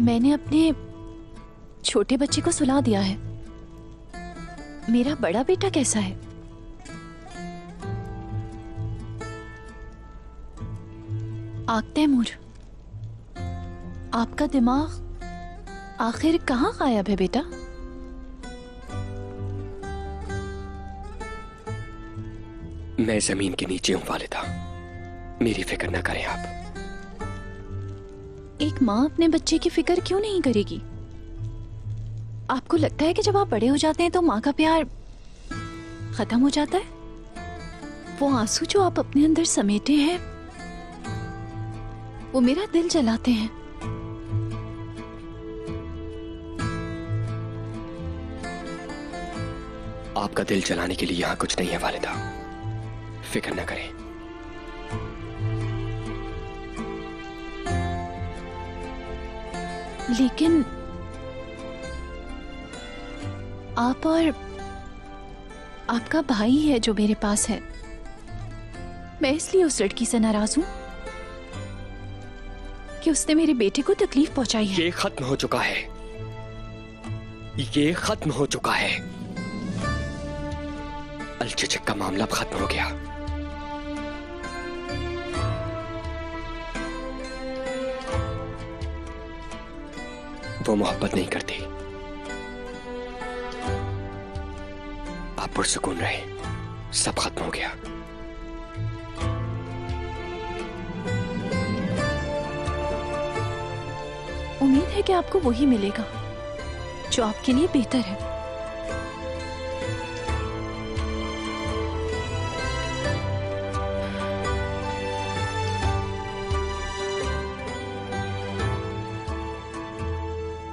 मैंने अपने छोटे बच्चे को सुला दिया है। मेरा बड़ा बेटा कैसा है? आग तैमूर, आपका दिमाग आखिर कहाँ गायब है बेटा? मैं जमीन के नीचे हूं वालिदा, मेरी फिक्र ना करें आप। एक माँ अपने बच्चे की फिक्र क्यों नहीं करेगी? आपको लगता है कि जब आप बड़े हो जाते हैं तो माँ का प्यार खत्म हो जाता है? वो आंसू जो आप अपने अंदर समेटे हैं वो मेरा दिल जलाते हैं। आपका दिल जलाने के लिए यहां कुछ नहीं है वालिदा, फिक्र ना करें। लेकिन आप और आपका भाई है जो मेरे पास है, मैं इसलिए उस लड़की से नाराज हूं कि उसने मेरे बेटे को तकलीफ पहुंचाई है। ये खत्म हो चुका है, ये खत्म हो चुका है। अलचचक का मामला अब खत्म हो गया। वो मोहब्बत नहीं करती। आप पुरसुकून रहे, सब खत्म हो गया। उम्मीद है कि आपको वही मिलेगा जो आपके लिए बेहतर है।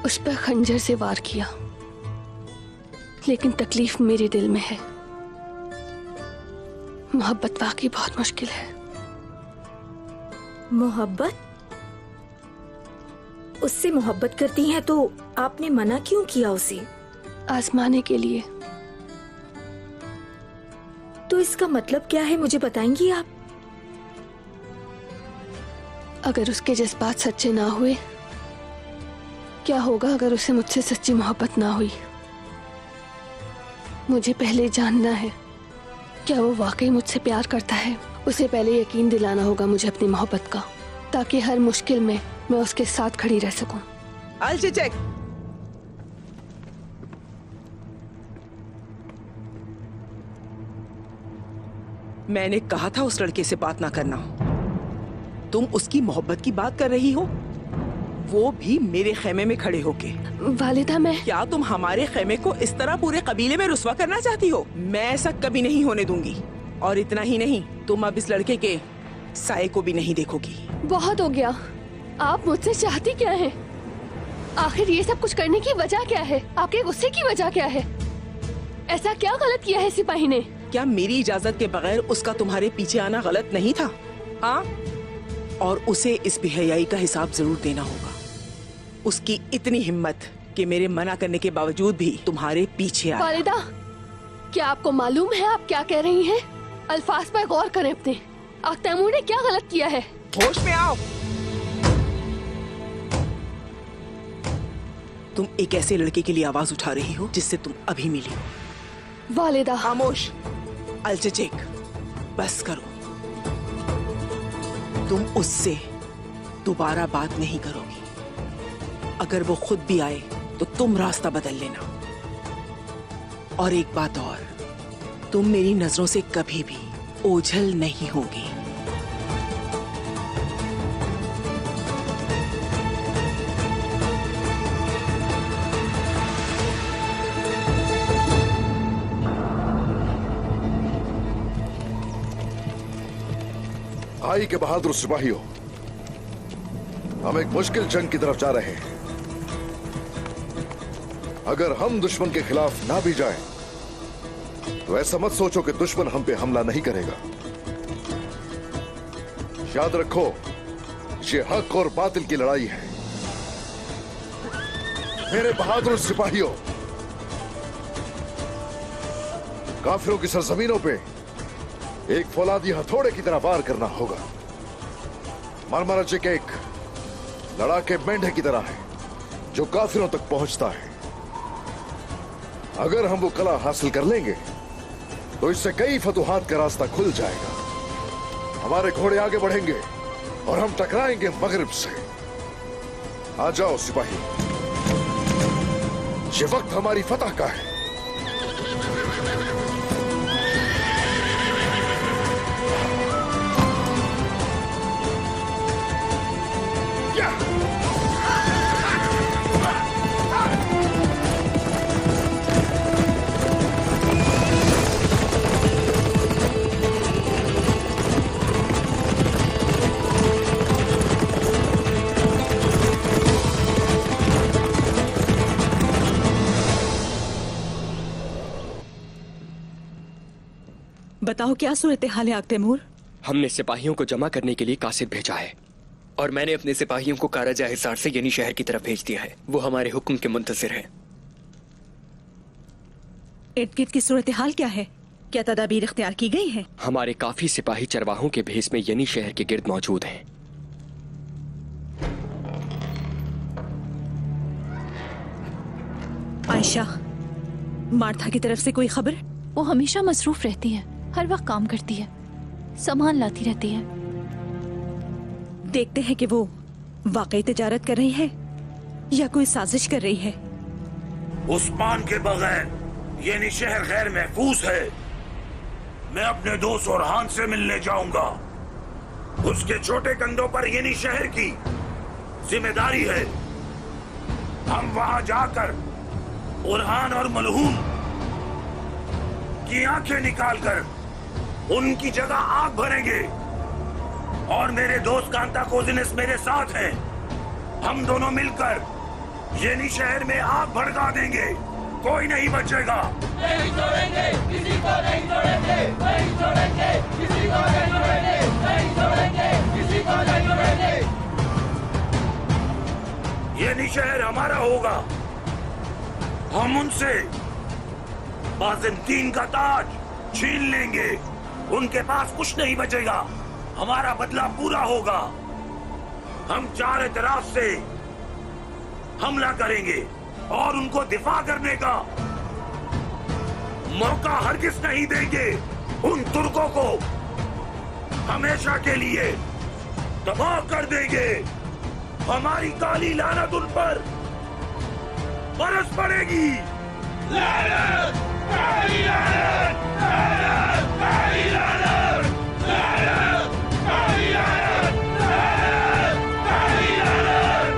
उस पर खंजर से वार किया, लेकिन तकलीफ मेरे दिल में है। मोहब्बत वाकई बहुत मुश्किल है। मोहब्बत? उससे मोहब्बत करती हैं तो आपने मना क्यों किया उसे? आजमाने के लिए। तो इसका मतलब क्या है, मुझे बताएंगी आप? अगर उसके जज्बात सच्चे ना हुए, क्या होगा अगर उसे मुझसे सच्ची मोहब्बत ना हुई? मुझे पहले जानना है क्या वो वाकई मुझसे प्यार करता है। उसे पहले यकीन दिलाना होगा मुझे अपनी मोहब्बत का, ताकि हर मुश्किल में मैं उसके साथ खड़ी रह सकूं। अलचचक, मैंने कहा था उस लड़के से बात ना करना। तुम उसकी मोहब्बत की बात कर रही हो, वो भी मेरे खेमे में खड़े होके। वालिदा, मैं क्या तुम हमारे खेमे को इस तरह पूरे कबीले में रुस्वा करना चाहती हो? मैं ऐसा कभी नहीं होने दूंगी। और इतना ही नहीं, तुम अब इस लड़के के साये को भी नहीं देखोगी। बहुत हो गया। आप मुझसे चाहती क्या है? आखिर ये सब कुछ करने की वजह क्या है? आपके गुस्से की वजह क्या है? ऐसा क्या गलत किया है सिपाही ने? क्या मेरी इजाजत के बगैर उसका तुम्हारे पीछे आना गलत नहीं था? हाँ, और उसे इस बेहयाई का हिसाब जरूर देना होगा। उसकी इतनी हिम्मत कि मेरे मना करने के बावजूद भी तुम्हारे पीछे आया। वालिदा, क्या आपको मालूम है आप क्या कह रही हैं? अल्फाज पर गौर करें अपने। आग तैमूर ने क्या गलत किया है? होश में आओ। तुम एक ऐसे लड़के के लिए आवाज उठा रही हो जिससे तुम अभी मिली हो। वालिदा, खामोश। अलचचक, बस करो। तुम उससे दोबारा बात नहीं करोगी। अगर वो खुद भी आए तो तुम रास्ता बदल लेना। और एक बात और, तुम मेरी नजरों से कभी भी ओझल नहीं होगी। आई के बहादुर सिपाहियों, हम एक मुश्किल जंग की तरफ जा रहे हैं। अगर हम दुश्मन के खिलाफ ना भी जाएं, तो ऐसा मत सोचो कि दुश्मन हम पे हमला नहीं करेगा। याद रखो, ये हक और बातिल की लड़ाई है। मेरे बहादुर सिपाहियों, काफिरों की सरजमीनों पे एक फौलादी हथौड़े की तरह वार करना होगा। मरमरचिक एक लड़ाके मेंढे की तरह है, जो काफिरों तक पहुंचता है। अगर हम वो कला हासिल कर लेंगे तो इससे कई फतूहात का रास्ता खुल जाएगा। हमारे घोड़े आगे बढ़ेंगे और हम टकराएंगे मगरिब से। आ जाओ सिपाही, ये वक्त हमारी फतह का है। बताओ क्या सूरत हाल है आग तैमूर? हमने सिपाहियों को जमा करने के लिए कासिद भेजा है और मैंने अपने सिपाहियों को काराजा हिसार से यानी शहर की तरफ भेज दिया है। वो हमारे हुक्म के मुंतजिर हैं। इर्द गिर्द की सूरत हाल क्या है? क्या तदाबीर इख्तियार की गई है? हमारे काफी सिपाही चरवाहों के भेस में यनी शहर के गिर्द मौजूद हैं। आयशा, मार्था की तरफ से कोई खबर? वो हमेशा मसरूफ रहती है, हर वक्त काम करती है, सामान लाती रहती है। देखते हैं कि वो वाकई तिजारत कर रही है या कोई साजिश कर रही है। उस्मान के बगैर ये शहर गैर महफूज है। मैं अपने दोस्त ओरहान से मिलने जाऊंगा। उसके छोटे कंधों पर ये शहर की जिम्मेदारी है। हम वहां जाकर ओरहान और मलहून की आंखें निकालकर उनकी जगह आग भरेंगे। और मेरे दोस्त कांता कोजिनिस मेरे साथ हैं। हम दोनों मिलकर ये शहर में आग भड़का देंगे। कोई नहीं बचेगा। नहीं छोड़ेंगे, किसी को नहीं छोड़ेंगे, नहीं छोड़ेंगे, किसी को नहीं छोड़ेंगे, नहीं छोड़ेंगे, किसी को नहीं छोड़ेंगे। ये शहर हमारा होगा। हम उनसे बाज़ंतीन का ताज छीन लेंगे। उनके पास कुछ नहीं बचेगा। हमारा बदला पूरा होगा। हम चारों तरफ से हमला करेंगे और उनको दिफा करने का मौका हरगिज़ नहीं देंगे। उन तुर्कों को हमेशा के लिए तबाह कर देंगे। हमारी काली लानत उन पर बरस पड़ेगी। लानत, काली लानत, लानत, काली लानत, लानत, काली लानत, लानत, काली लानत।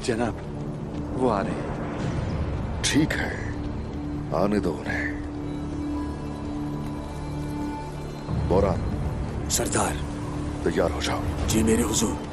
जनाब, वो आ रहे हैं। ठीक है, आने दो उन्हें। बोरान, सरदार। तैयार हो जाओ। जी मेरे हुजूर।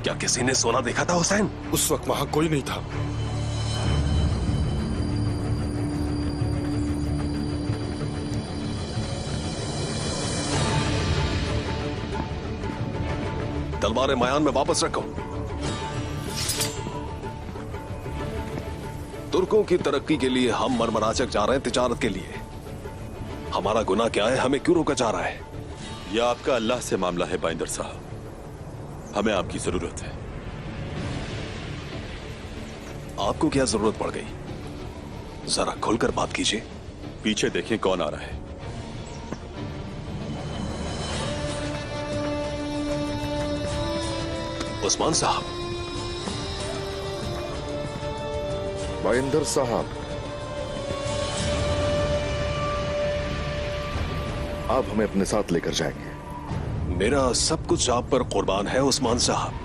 क्या किसी ने सोना देखा था हुसैन? उस वक्त वहां कोई नहीं था। तलवारें मयान में वापस रखो। तुर्कों की तरक्की के लिए हम मरमराचक जा रहे हैं, तिजारत के लिए। हमारा गुनाह क्या है? हमें क्यों रोका जा रहा है? यह आपका अल्लाह से मामला है बाइंदर साहब। हमें आपकी जरूरत है। आपको क्या जरूरत पड़ गई? जरा खुलकर बात कीजिए। पीछे देखें कौन आ रहा है। उस्मान साहब, बाइंदर साहब, आप हमें अपने साथ लेकर जाएंगे। मेरा सब कुछ आप पर कुर्बान है उस्मान साहब,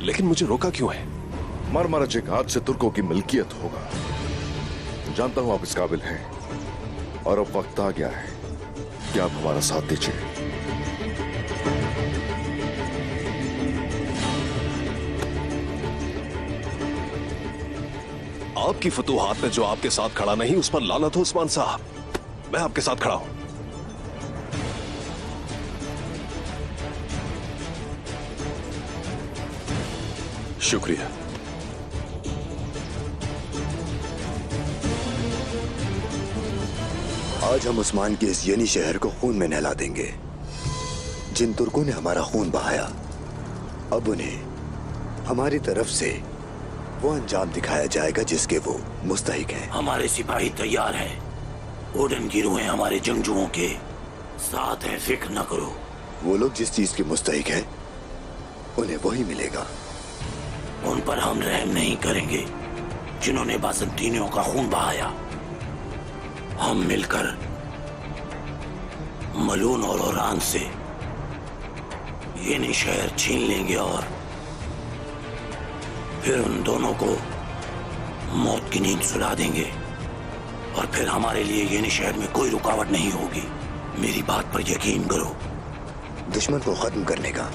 लेकिन मुझे रोका क्यों है? मरमरज एक आज से तुर्कों की मिल्कियत होगा। जानता हूं आप इस काबिल हैं, और अब वक्त आ गया है कि आप हमारा साथ दीजिए। आपकी फतूहात में जो आपके साथ खड़ा नहीं, उस पर लानत हो उस्मान साहब। मैं आपके साथ खड़ा हूं। शुक्रिया। आज हम उस्मान के इस यनी शहर को खून में नहला देंगे। जिन तुर्कों ने हमारा खून बहाया, अब उन्हें हमारी तरफ से वो अंजाम दिखाया जाएगा जिसके वो मुस्तहिक हैं। हमारे सिपाही तैयार हैं। ओडन गिरोह हैं हमारे जंगजुओं के साथ है, फिक्र न करो। वो लोग जिस चीज के मुस्तहिक हैं, उन्हें वही मिलेगा। उन पर हम रहम नहीं करेंगे जिन्होंने बासंतीनियों का खून बहाया। हम मिलकर मलून और ओरान से ये शहर छीन लेंगे और फिर उन दोनों को मौत की नींद सुला देंगे, और फिर हमारे लिए ये शहर में कोई रुकावट नहीं होगी। मेरी बात पर यकीन करो। दुश्मन को खत्म करने का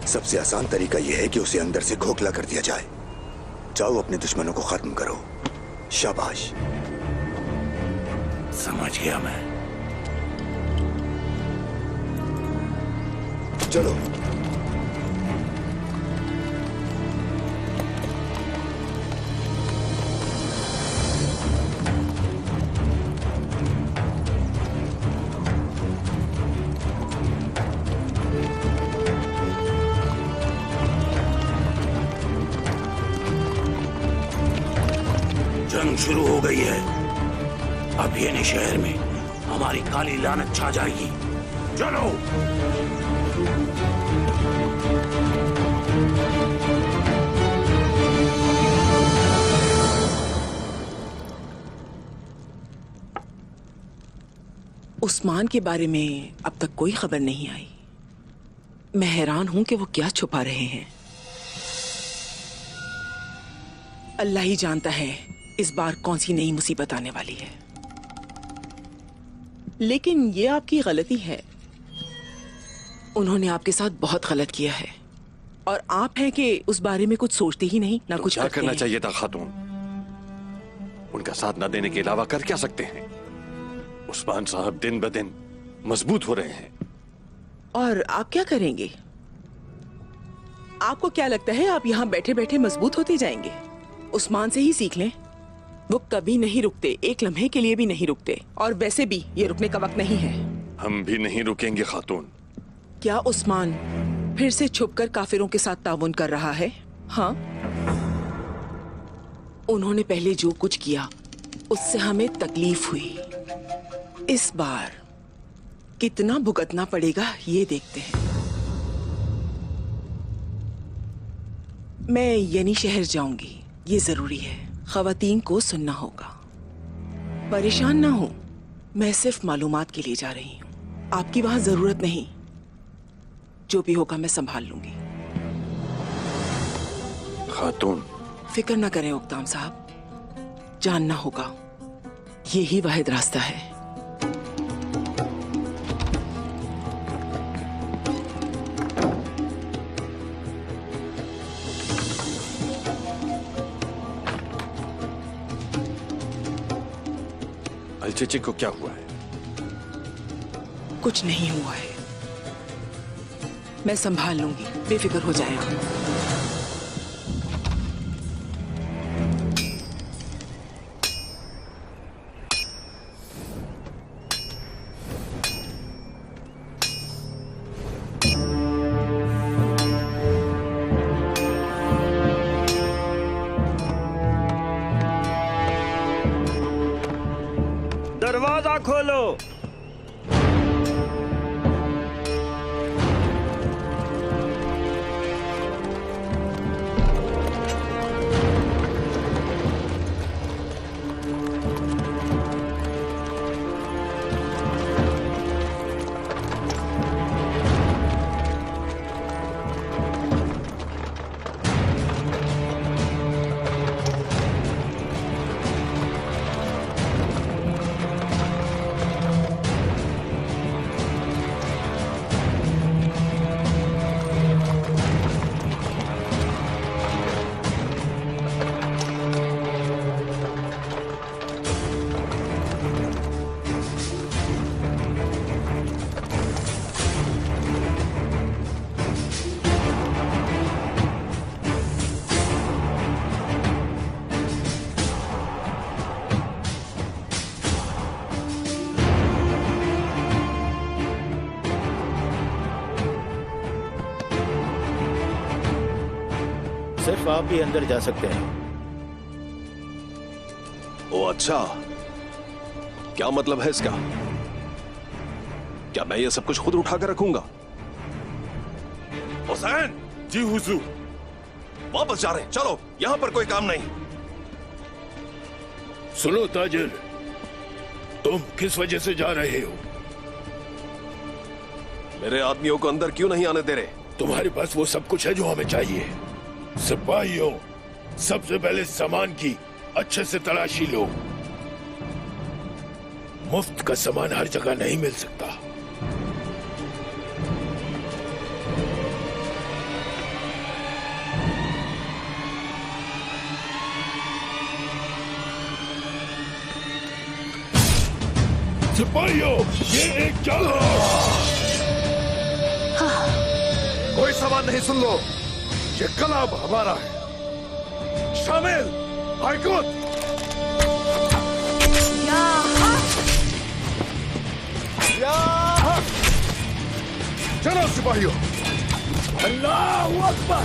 सबसे आसान तरीका यह है कि उसे अंदर से खोखला कर दिया जाए। जाओ अपने दुश्मनों को खत्म करो। शाबाश। समझ गया मैं। चलो। जंग शुरू हो गई है। अब ये शहर में हमारी काली लानत छा जाएगी। चलो। उस्मान के बारे में अब तक कोई खबर नहीं आई। मैं हैरान हूं कि वो क्या छुपा रहे हैं। अल्लाह ही जानता है इस बार कौन सी नई मुसीबत आने वाली है। लेकिन ये आपकी गलती है। उन्होंने आपके साथ बहुत गलत किया है, और आप हैं कि उस बारे में कुछ सोचते ही नहीं, ना कुछ क्या करना करते हैं। चाहिए था खातून? उनका साथ न देने के अलावा कर क्या सकते हैं? उस्मान साहब दिन ब दिन मजबूत हो रहे हैं। और आप क्या करेंगे? आपको क्या लगता है आप यहाँ बैठे बैठे मजबूत होते जाएंगे? उस्मान से ही सीख लें। वो कभी नहीं रुकते, एक लम्हे के लिए भी नहीं रुकते, और वैसे भी ये रुकने का वक्त नहीं है। हम भी नहीं रुकेंगे खातून। क्या उस्मान फिर से छुपकर काफिरों के साथ ताउन कर रहा है? हाँ, उन्होंने पहले जो कुछ किया उससे हमें तकलीफ हुई। इस बार कितना भुगतना पड़ेगा ये देखते हैं। मैं यनी शहर जाऊंगी, ये जरूरी है। खवातीन को सुनना होगा। परेशान ना हो, मैं सिर्फ मालूमात के लिए जा रही हूँ। आपकी वहां जरूरत नहीं। जो भी होगा मैं संभाल लूंगी। खातून, फिक्र ना करें उक्ताम साहब, जानना होगा, यही वाहिद रास्ता है। अलचेचे को क्या हुआ है? कुछ नहीं हुआ है, मैं संभाल लूंगी, बेफिक्र हो जाए आप। दरवाजा खोलो। सिर्फ आप ही अंदर जा सकते हैं। ओ अच्छा, क्या मतलब है इसका? क्या मैं ये सब कुछ खुद उठा कर रखूंगा? हुसैन! जी हुजूर। वापस जा रहे हैं, चलो, यहां पर कोई काम नहीं। सुनो ताजिर, तुम किस वजह से जा रहे हो? मेरे आदमियों को अंदर क्यों नहीं आने दे रहे? तुम्हारे पास वो सब कुछ है जो हमें चाहिए। सिपाहियों, सबसे पहले सामान की अच्छे से तलाशी लो। मुफ्त का सामान हर जगह नहीं मिल सकता। सिपाहियों, ये एक चाल है। कोई सामान नहीं, सुन लो, ये कला अब हमारा है। शामिल हाइकुत। चलो सिपाहियों। अल्लाहू अकबर।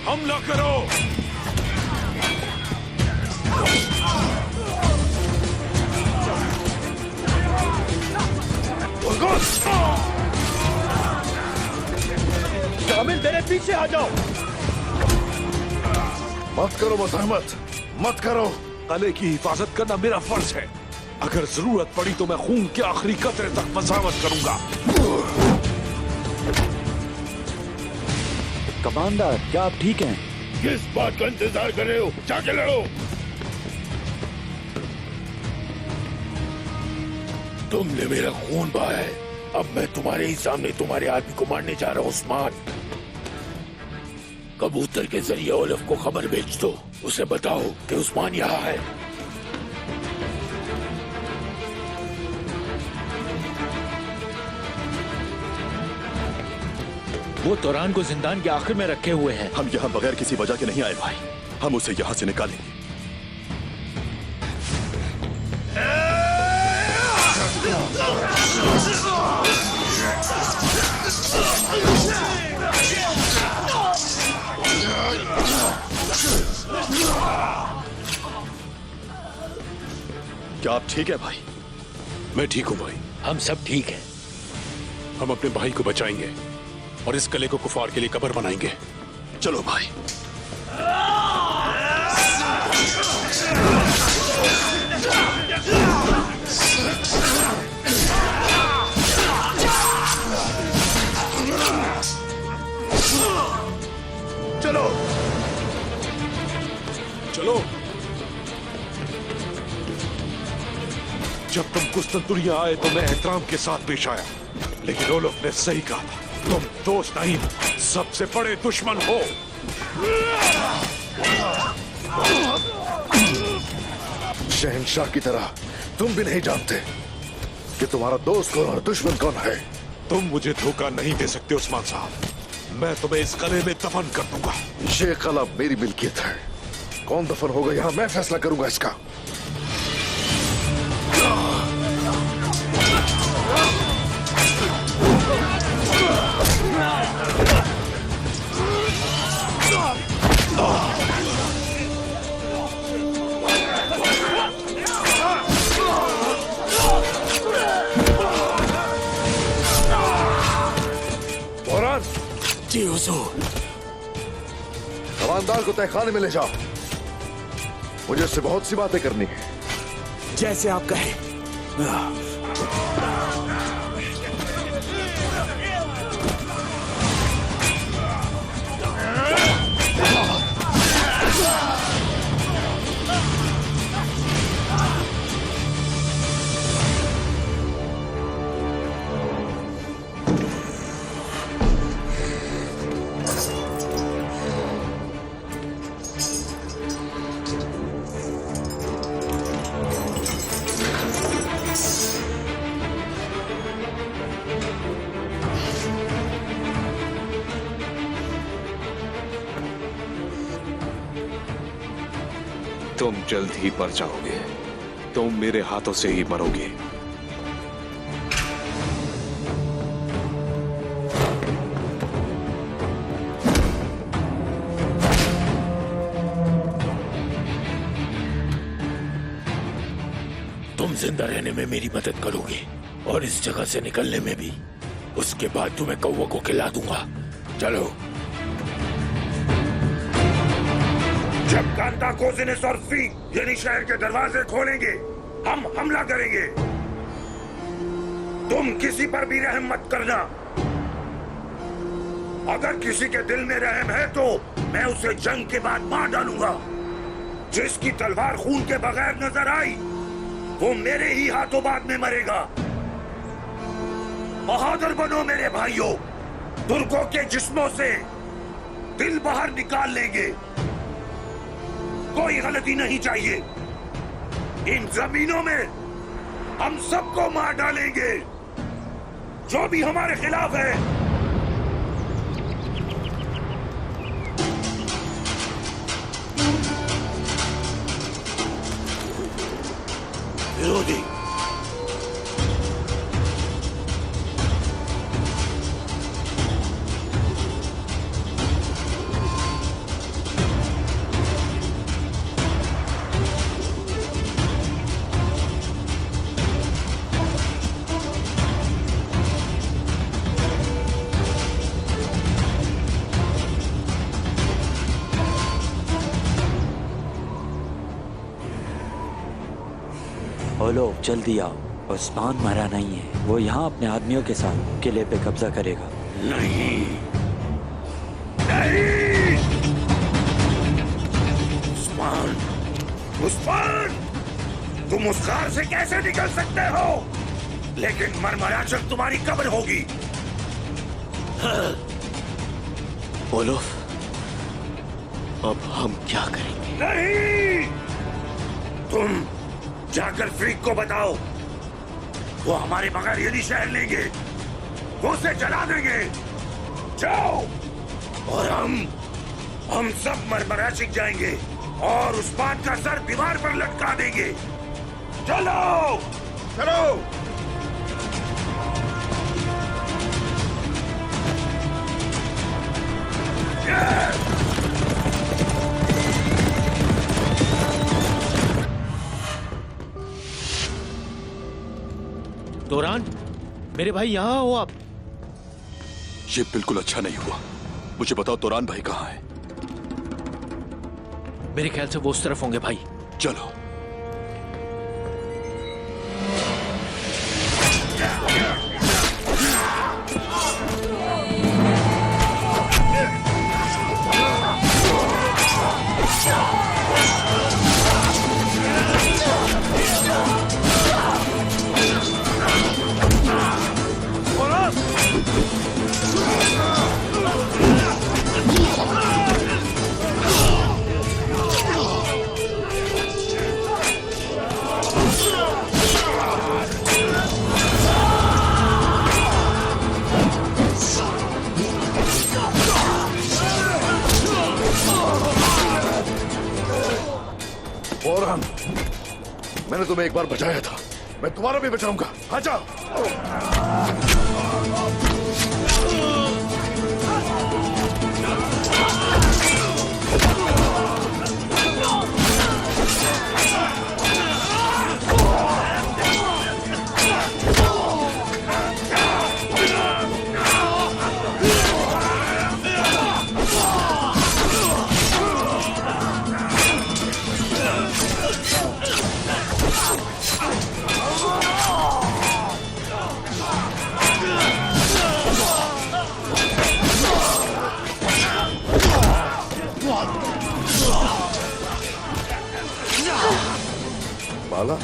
हमला करो। शामिल, मेरे पीछे आ जाओ। मत करो मज़ाहमत, मत करो। कले की हिफाजत करना मेरा फर्ज है। अगर जरूरत पड़ी तो मैं खून के आखिरी कतरे तक मज़ाहमत करूंगा। कमांडर, क्या आप ठीक हैं? किस बात का इंतजार कर रहे हो? जाके लड़ो। तुमने मेरा खून बहाया है, अब मैं तुम्हारे ही सामने तुम्हारे आदमी को मारने जा रहा हूँ। उस्मान, कबूतर के जरिए ओलिव को खबर भेज दो, उसे बताओ कि उस्मान यहाँ है। वो तोरान को जिंदान के आखिर में रखे हुए हैं। हम यहाँ बगैर किसी वजह के नहीं आए भाई, हम उसे यहाँ से निकालेंगे। क्या आप ठीक है भाई? मैं ठीक हूं भाई। हम सब ठीक हैं। हम अपने भाई को बचाएंगे और इस कले को कुफार के लिए कब्र बनाएंगे। चलो भाई। चलो चलो। जब तुम कुस्तुनतुनिया आए तो मैं एहतराम के साथ पेश आया, लेकिन ओलफ ने सही कहा था, तुम दोस्त नहीं सबसे बड़े दुश्मन हो। शहंशाह की तरह तुम भी नहीं जानते कि तुम्हारा दोस्त कौन और दुश्मन कौन है। तुम मुझे धोखा नहीं दे सकते उस्मान साहब, मैं तुम्हें इस कले में दफन कर दूंगा। ये कला मेरी मिल्कियत है, कौन दफन होगा यहाँ मैं फैसला करूंगा इसका। जी हुजूर। कमानदार को तहखाने में ले जाओ, मुझे इससे बहुत सी बातें करनी है। जैसे आप कहें। तुम जल्द ही मर जाओगे, तुम मेरे हाथों से ही मरोगे। तुम जिंदा रहने में मेरी मदद करोगे और इस जगह से निकलने में भी। उसके बाद तुम्हें कौवा को खिला दूंगा। चलो। जब कांता कोजिनिस और फी यानी शहर के दरवाजे खोलेंगे, हम हमला करेंगे। तुम किसी पर भी रहम मत करना। अगर किसी के दिल में रहम है तो मैं उसे जंग के बाद मार डालूंगा। जिसकी तलवार खून के बगैर नजर आई वो मेरे ही हाथों बाद में मरेगा। बहादुर बनो मेरे भाइयों। तुर्कों के जिस्मों से दिल बाहर निकाल लेंगे। कोई गलती नहीं चाहिए। इन जमीनों में हम सबको मार डालेंगे जो भी हमारे खिलाफ है। विरोधी ओलोफ जल्दी आओ, उस्मान मरा नहीं है। वो यहाँ अपने आदमियों के साथ किले पे कब्जा करेगा। नहीं, नहीं। उस्मान, उस्मान, तुम उस कार से कैसे निकल सकते हो? लेकिन मरमराचक तुम्हारी कब्र होगी। ओलोफ, अब हम क्या करेंगे? नहीं, तुम जाकर फ्रीक को बताओ। वो हमारे बगैर यदि शहर लेंगे वो उसे जला देंगे। जाओ। और हम सब मरमराचिक जाएंगे और उस्मान का सर दीवार पर लटका देंगे। चलो चलो। तोरान, मेरे भाई यहाँ हो आप? ये बिल्कुल अच्छा नहीं हुआ। मुझे बताओ तोरान भाई कहाँ है? मेरे ख्याल से वो उस तरफ होंगे भाई। चलो। बोरान, मैंने तुम्हें एक बार बचाया था, मैं तुम्हारा भी बचाऊंगा। आ जाओ। बाला,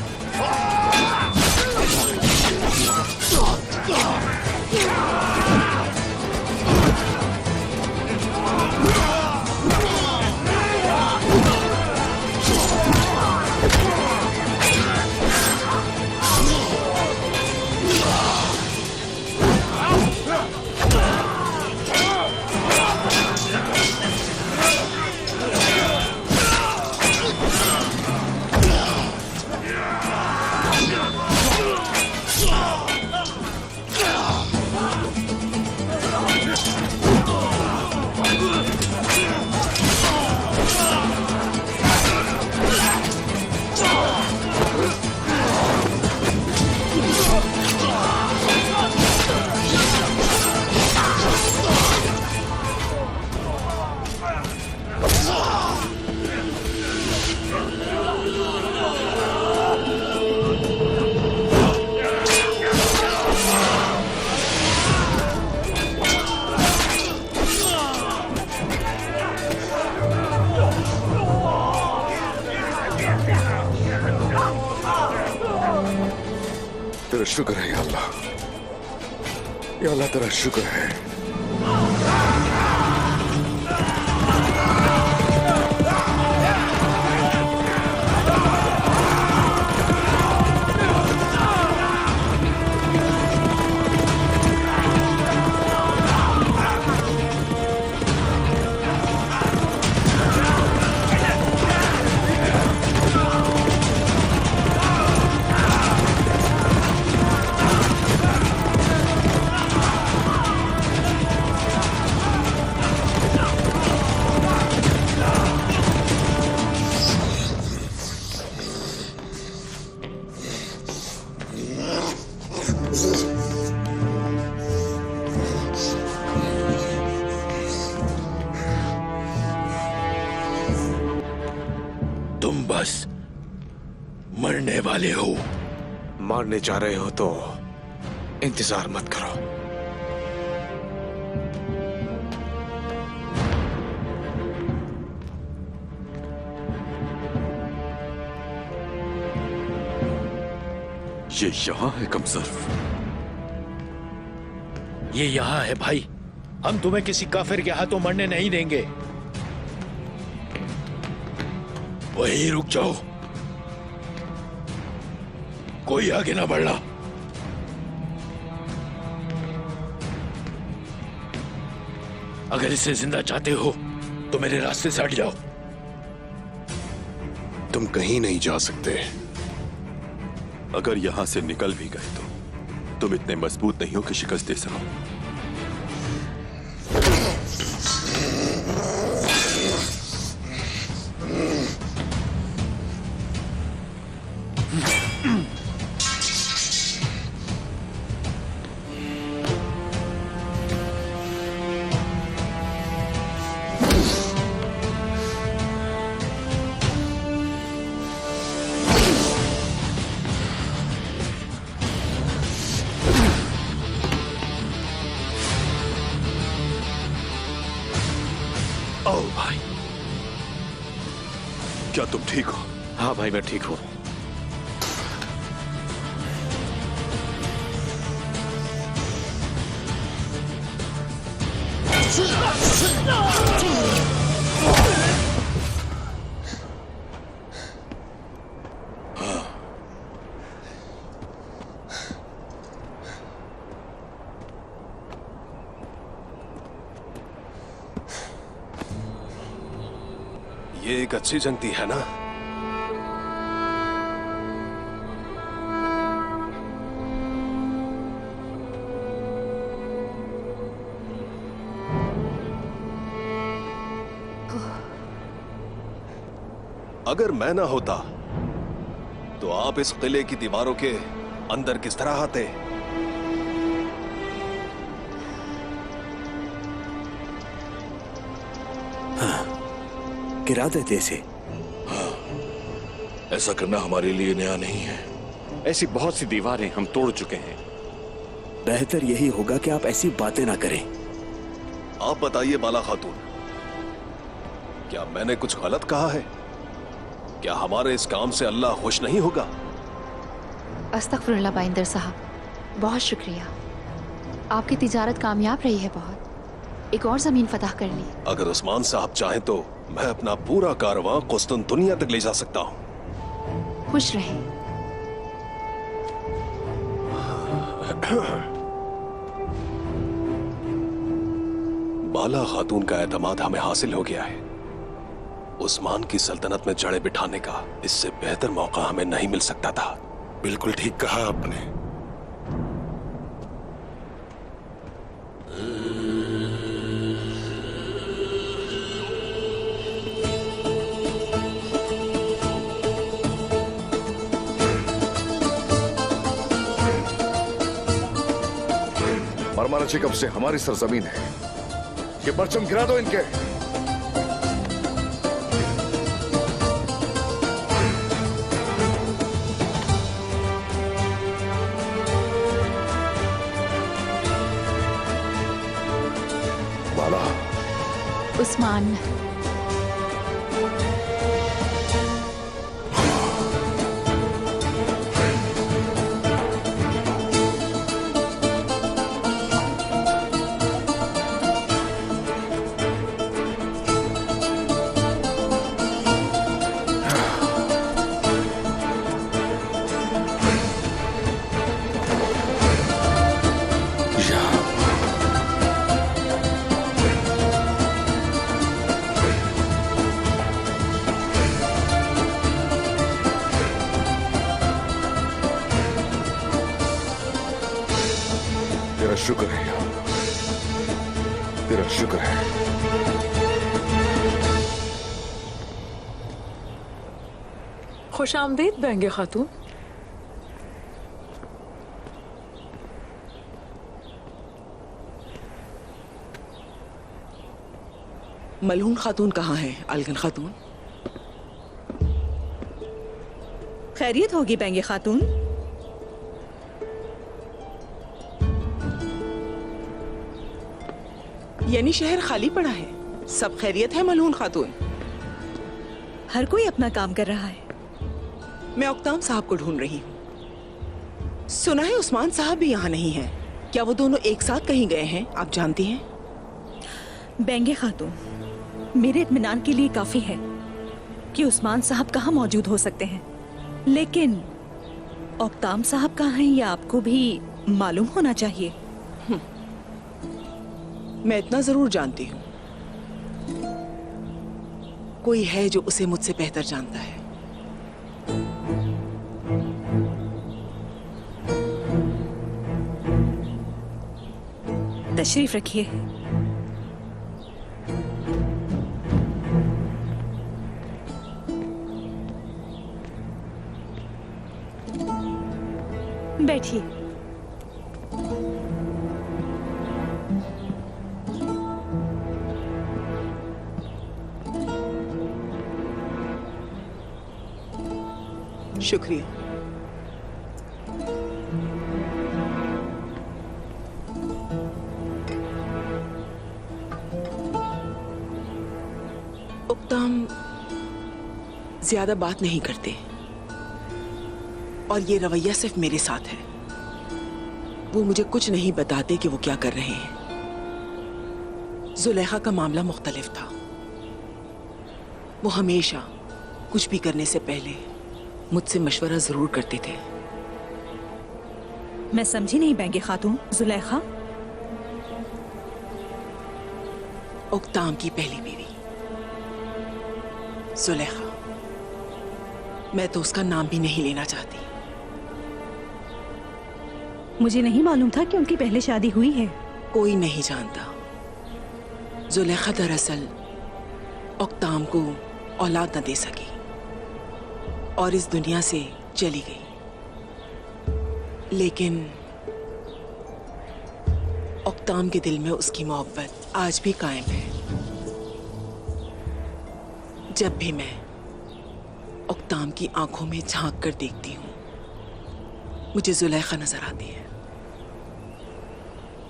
तेरा शुक्र है या अल्लाह, या अल्लाह तेरा शुक्र है। तुम बस मरने वाले हो। मारने जा रहे हो तो इंतजार मत करो। ये यहाँ है कमसर्फ। ये यहाँ है भाई। हम तुम्हें किसी काफिर के हाथों मरने नहीं देंगे। वहीं रुक जाओ, कोई आगे ना बढ़ना। अगर इसे जिंदा चाहते हो तो मेरे रास्ते से हट जाओ। तुम कहीं नहीं जा सकते। अगर यहां से निकल भी गए तो तुम इतने मजबूत नहीं हो कि शिकस्त दे सको। ओ भाई, क्या तुम ठीक हो? हाँ भाई, मैं ठीक हूँ। ये एक अच्छी जंगती है ना? अगर मैं ना होता तो आप इस किले की दीवारों के अंदर किस तरह आते? गिरा देते इसे। हाँ, ऐसा करना हमारे लिए नया नहीं है। ऐसी बहुत सी दीवारें हम तोड़ चुके हैं। बेहतर यही होगा कि आप ऐसी बातें ना करें। आप बताइए बाला खातून, क्या मैंने कुछ गलत कहा है? क्या हमारे इस काम से अल्लाह खुश नहीं होगा? अस्तगफिरुल्लाह बाइंदर साहब, बहुत शुक्रिया। आपकी तिजारत कामयाब रही है बहुत। एक और जमीन फतह कर ली। अगर उस्मान साहब चाहें तो मैं अपना पूरा कारवां कुस्तुनतुनिया तक ले जा सकता हूँ। खुश रहें। बाला खातून का एतमाद हमें हासिल हो गया है। उस्मान की सल्तनत में जड़ें बिठाने का इससे बेहतर मौका हमें नहीं मिल सकता था। बिल्कुल ठीक कहा आपने। मरमाना कब से हमारी सरजमीन है, ये परचम गिरा दो इनके। बाला, उस्मान, तेरा शुक्र है यार, तेरा शुक्र है। खुश आमदीद बेंगे खातून। मलहून खातून कहाँ है? अलगन खातून। खैरियत होगी बेंगे खातून। यानी शहर खाली पड़ा है, सब खैरियत है मलहून खातून? हर कोई अपना काम कर रहा है। मैं औकताम साहब को ढूंढ रही हूँ। सुना है उस्मान साहब भी यहाँ नहीं है। क्या वो दोनों एक साथ कहीं गए हैं? आप जानती हैं? बेंगे खातून, मेरे इत्मीनान के लिए काफी है कि उस्मान साहब कहाँ मौजूद हो सकते हैं, लेकिन औकताम साहब कहाँ हैं यह आपको भी मालूम होना चाहिए। मैं इतना जरूर जानती हूँ, कोई है जो उसे मुझसे बेहतर जानता है। तशरीफ रखिए। बैठिए। शुक्रिया। उक्ताम ज्यादा बात नहीं करते और ये रवैया सिर्फ मेरे साथ है। वो मुझे कुछ नहीं बताते कि वो क्या कर रहे हैं। जुलेखा का मामला मुख्तलिफ था। वो हमेशा कुछ भी करने से पहले मुझसे मशवरा जरूर करते थे। मैं समझी नहीं बेंगे खातून। जुलेखा उक्ताम की पहली बीवी जुलेखा। मैं तो उसका नाम भी नहीं लेना चाहती। मुझे नहीं मालूम था कि उनकी पहले शादी हुई है। कोई नहीं जानता। जुलेखा दरअसल उक्ताम को औलाद न दे सकी और इस दुनिया से चली गई। लेकिन उक्ताम के दिल में उसकी मोहब्बत आज भी कायम है। जब भी मैं उक्ताम की आंखों में झांक कर देखती हूँ, मुझे जुलेखा नजर आती है।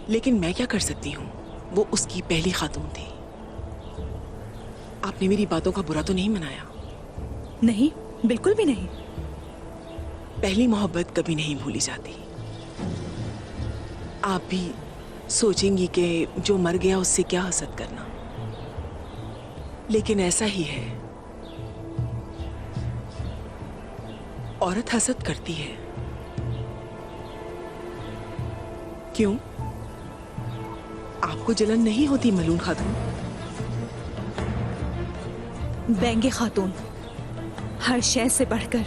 लेकिन मैं क्या कर सकती हूँ? वो उसकी पहली खातून थी। आपने मेरी बातों का बुरा तो नहीं मनाया? नहीं, बिल्कुल भी नहीं। पहली मोहब्बत कभी नहीं भूली जाती। आप भी सोचेंगी कि जो मर गया उससे क्या हसद करना, लेकिन ऐसा ही है। औरत हसद करती है। क्यों? आपको जलन नहीं होती मलून खातून? बैंगे खातून, हर शय से बढ़कर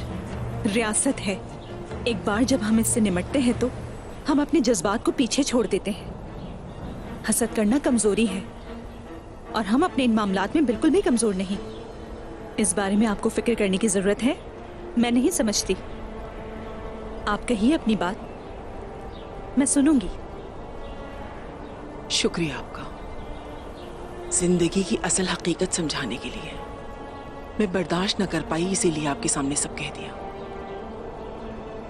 रियासत है। एक बार जब हम इससे निमटते हैं तो हम अपने जज्बात को पीछे छोड़ देते हैं। हसद करना कमजोरी है और हम अपने इन मामलात में बिल्कुल भी कमजोर नहीं। इस बारे में आपको फिक्र करने की जरूरत है, मैं नहीं समझती। आप कहिए अपनी बात, मैं सुनूंगी। शुक्रिया आपका, जिंदगी की असल हकीकत समझाने के लिए। मैं बर्दाश्त न कर पाई, इसीलिए आपके सामने सब कह दिया।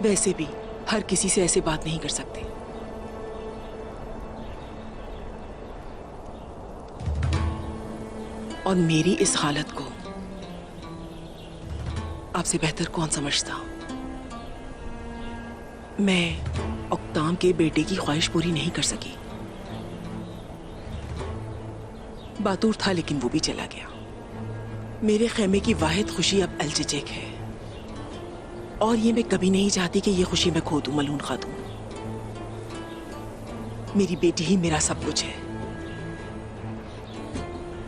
वैसे भी हर किसी से ऐसे बात नहीं कर सकते। और मेरी इस हालत को आपसे बेहतर कौन समझता। मैं औक्ताम के बेटे की ख्वाहिश पूरी नहीं कर सकी। बातूर था लेकिन वो भी चला गया। मेरे खेमे की वाहिद खुशी अब अलचचेक है, और ये मैं कभी नहीं चाहती कि ये खुशी मैं खो दूं मलून खातून। मेरी बेटी ही मेरा सब कुछ है।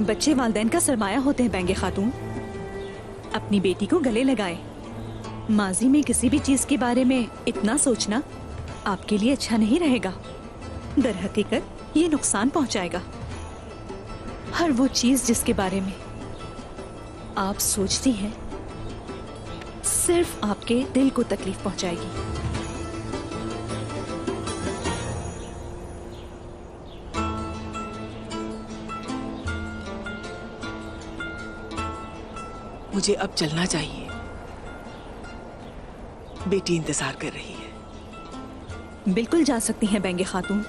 बच्चे वालिदैन का सरमाया होते हैं बैंगे खातून। अपनी बेटी को गले लगाए। माजी में किसी भी चीज के बारे में इतना सोचना आपके लिए अच्छा नहीं रहेगा। दर हकीकत ये नुकसान पहुंचाएगा। हर वो चीज जिसके बारे में आप सोचती हैं सिर्फ आपके दिल को तकलीफ पहुंचाएगी। मुझे अब चलना चाहिए, बेटी इंतजार कर रही है। बिल्कुल जा सकती हैं बैंगे खातून।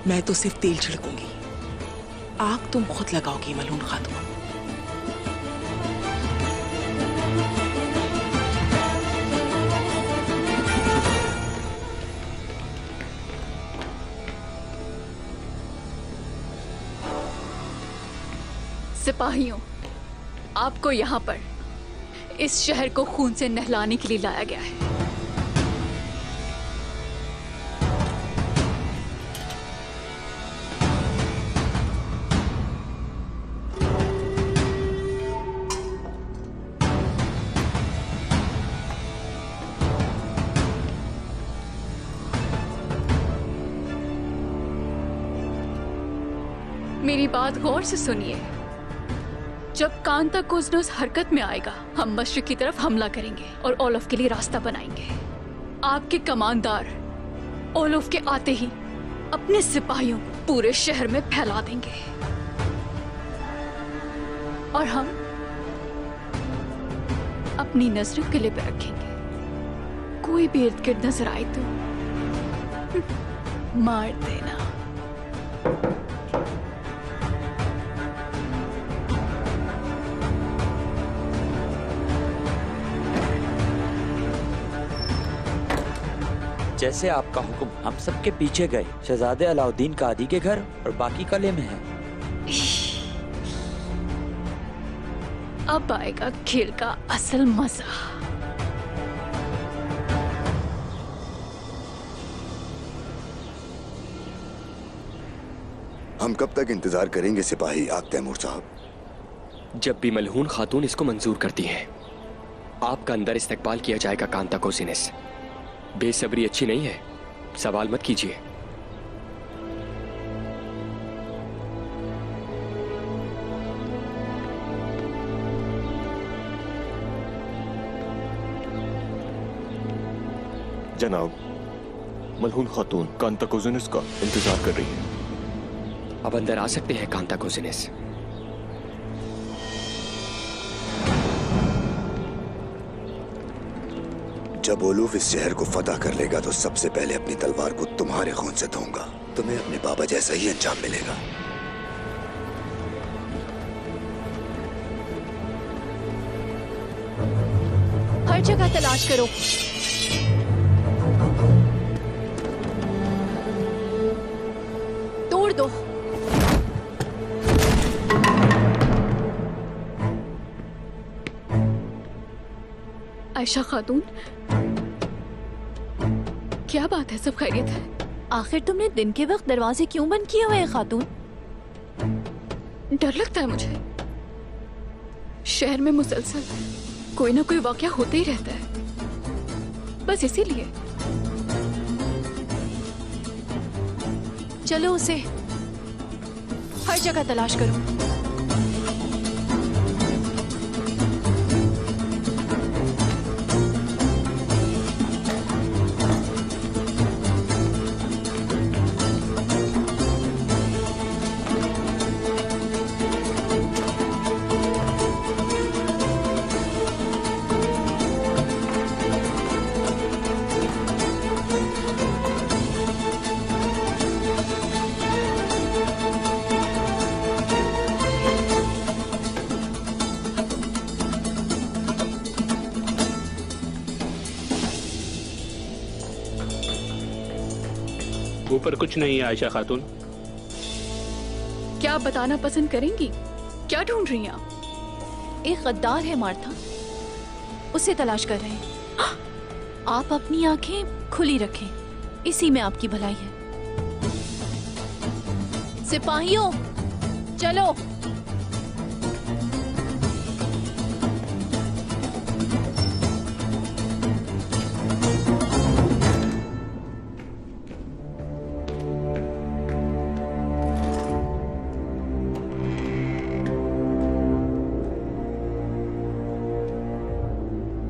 मैं तो सिर्फ तेल छिड़कूंगी, आग तुम खुद लगाओगी मलून खातून। सिपाहियों, आपको यहाँ पर इस शहर को खून से नहलाने के लिए लाया गया है। मेरी बात गौर से सुनिए। जब कांताकुज़नुस हरकत में आएगा, हम मशरिक की तरफ हमला करेंगे और ओलफ के लिए रास्ता बनाएंगे। आपके कमांडर ओलफ के आते ही अपने सिपाहियों को पूरे शहर में फैला देंगे और हम अपनी नजर किले पे रखेंगे। कोई भी इर्द गिर्द नजर आए तो मार देना। जैसे आपका हुक्म। हम सबके पीछे गए। शहजादे अलाउद्दीन कादी के घर और बाकी किले में है। अब आएगा खेल का असल मजा। हम कब तक इंतजार करेंगे सिपाही आग तैमूर साहब? जब भी मलहून खातून इसको मंजूर करती हैं, आपका अंदर इस्तकबाल किया जाएगा कांताकुज़नुस। बेसब्री अच्छी नहीं है, सवाल मत कीजिए। जनाब, मलहून खातून कांताकुज़नुस का इंतजार कर रही है। अब अंदर आ सकते हैं कांताकुज़नुस। जब ओलूफ इस शहर को फतह कर लेगा तो सबसे पहले अपनी तलवार को तुम्हारे खून से धोऊंगा। तुम्हें अपने बाबा जैसा ही अंजाम मिलेगा। हर जगह तलाश करो। तोड़ दो। आयशा खातून, क्या बात है? सब खैरियत है? आखिर तुमने दिन के वक्त दरवाजे क्यों बंद किए हुए हैं खातून? डर लगता है मुझे। शहर में मुसलसल कोई ना कोई वाकया होते ही रहता है, बस इसीलिए। चलो उसे हर जगह तलाश करो। ऊपर कुछ नहीं है आयशा खातून। क्या आप बताना पसंद करेंगी? क्या ढूंढ रही हैं आप? एक गद्दार है मार्था, उसे तलाश कर रहे हैं। आप अपनी आंखें खुली रखें, इसी में आपकी भलाई है। सिपाहियों चलो।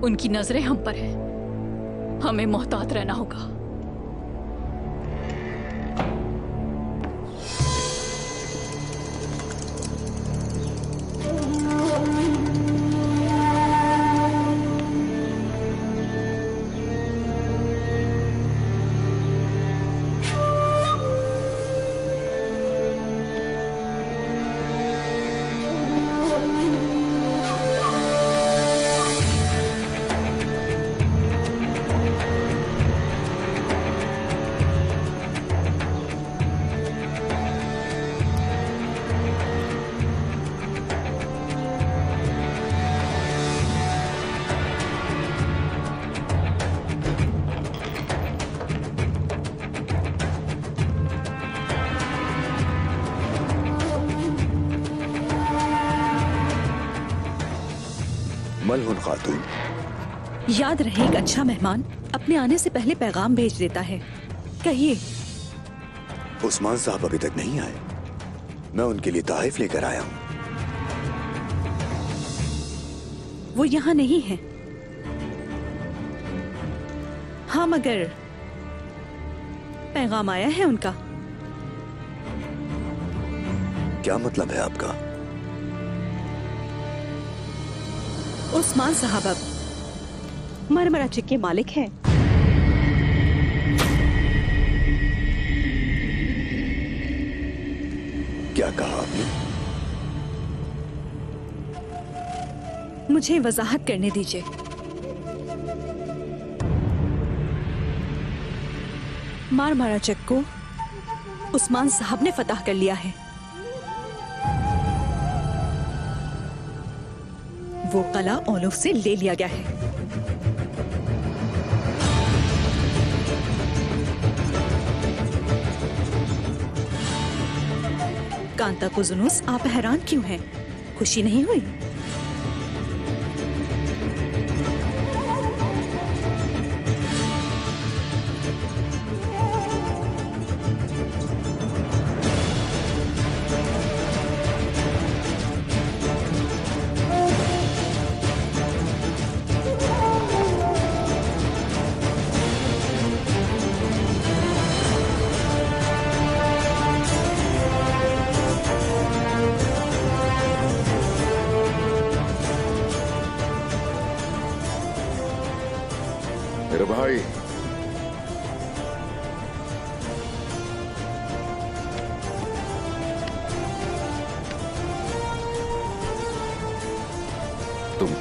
उनकी नजरें हम पर हैं, हमें मोहतात रहना होगा। मलहुन खातून, याद रहे एक अच्छा मेहमान अपने आने से पहले पैगाम भेज देता है। कहिए। उस्मान साहब अभी तक नहीं आए। मैं उनके लिए तोहफे लेकर आया हूँ। वो यहाँ नहीं है। हाँ, मगर पैगाम आया है उनका। क्या मतलब है आपका? उस्मान साहब अब मरमरा चिक के मालिक हैं। क्या कहा आपने? मुझे वजाहत करने दीजिए। मरमरा चिक को उस्मान साहब ने फतह कर लिया है। वो कला ओलूफ से ले लिया गया है। कांता को जुनूस, आप हैरान क्यों हैं? खुशी नहीं हुई?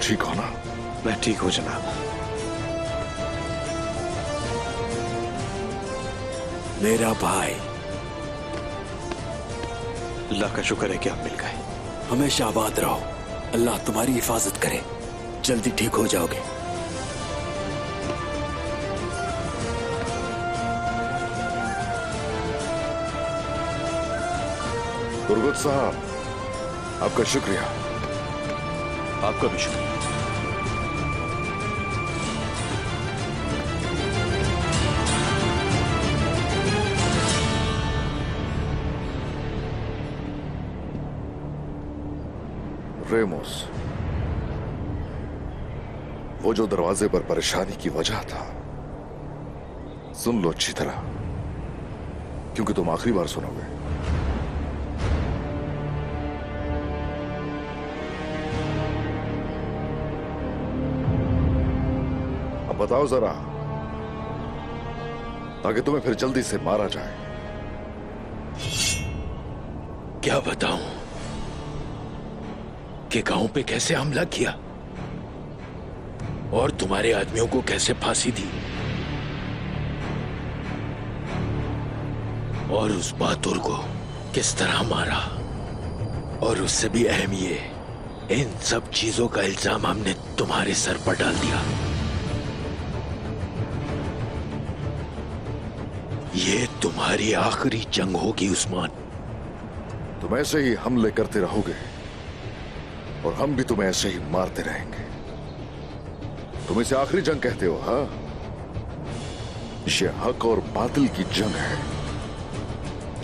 ठीक हो ना? मैं ठीक हूं जनाब। मेरा भाई, अल्लाह का शुक्र है कि आप मिल गए। हमेशा आबाद रहो। अल्लाह तुम्हारी हिफाजत करे। जल्दी ठीक हो जाओगे। तुर्गुत साहब, आपका शुक्रिया। आपका भी शुक्रिया। रेमोस, वो जो दरवाजे पर परेशानी की वजह था, सुन लो अच्छी तरह, क्योंकि तुम आखिरी बार सुनोगे। अब बताओ जरा, ताकि तुम्हें फिर जल्दी से मारा जाए। क्या बताऊं कि गांव पे कैसे हमला किया और तुम्हारे आदमियों को कैसे फांसी दी, और उस बहादुर को किस तरह मारा, और उससे भी अहम ये, इन सब चीजों का इल्जाम हमने तुम्हारे सर पर डाल दिया। ये तुम्हारी आखिरी जंग होगी उस्मान। तुम ऐसे ही हमले करते रहोगे और हम भी तुम्हें ऐसे ही मारते रहेंगे। तुम इसे आखिरी जंग कहते हो, हाँ? ये हक और बातिल की जंग है।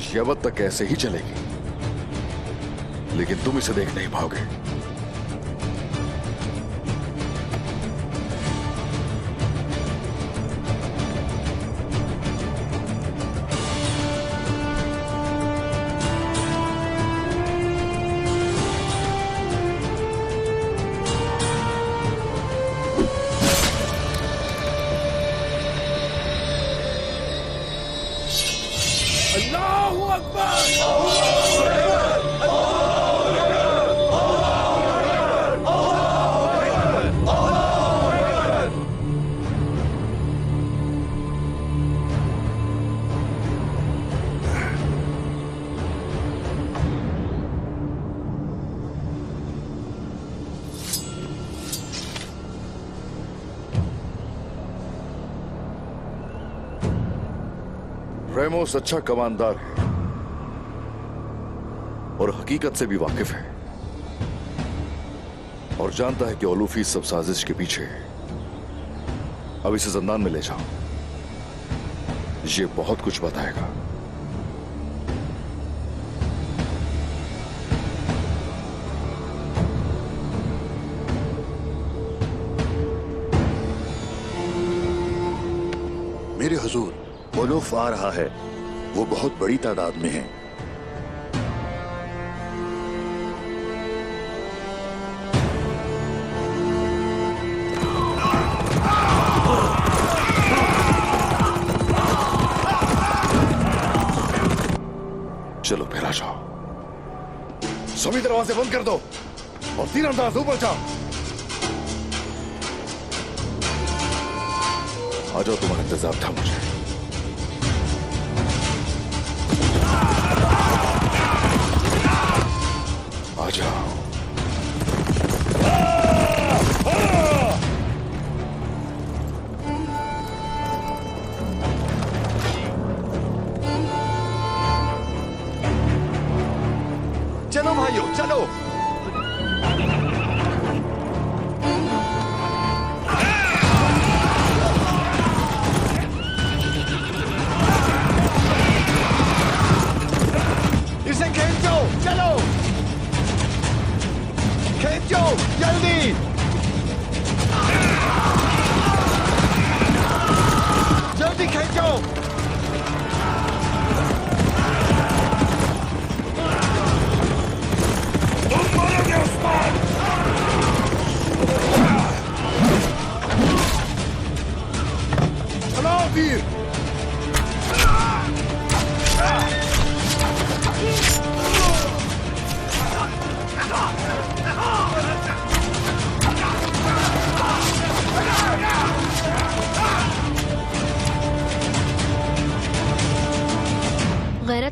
ये अब तक ऐसे ही चलेगी, लेकिन तुम इसे देख नहीं पाओगे। रेमोस अच्छा कमांडर है और हकीकत से भी वाकिफ है, और जानता है कि ओलूफी सब साजिश के पीछे है। अब इसे जिंदान में ले जाओ, ये बहुत कुछ बताएगा। मेरे हुजूर, ओलूफ आ रहा है। वो बहुत बड़ी तादाद में है। चलो फिर आ जाओ। सभी दरवाजे बंद कर दो और तीरंदाज ऊपर जाओ। आ जाओ, तुम्हारा इंतजार था मुझे। आ जाओ। चलो भाइयों, चलो। इसे खींचो, चलो खींचो जल्दी। जल्दी खींचो।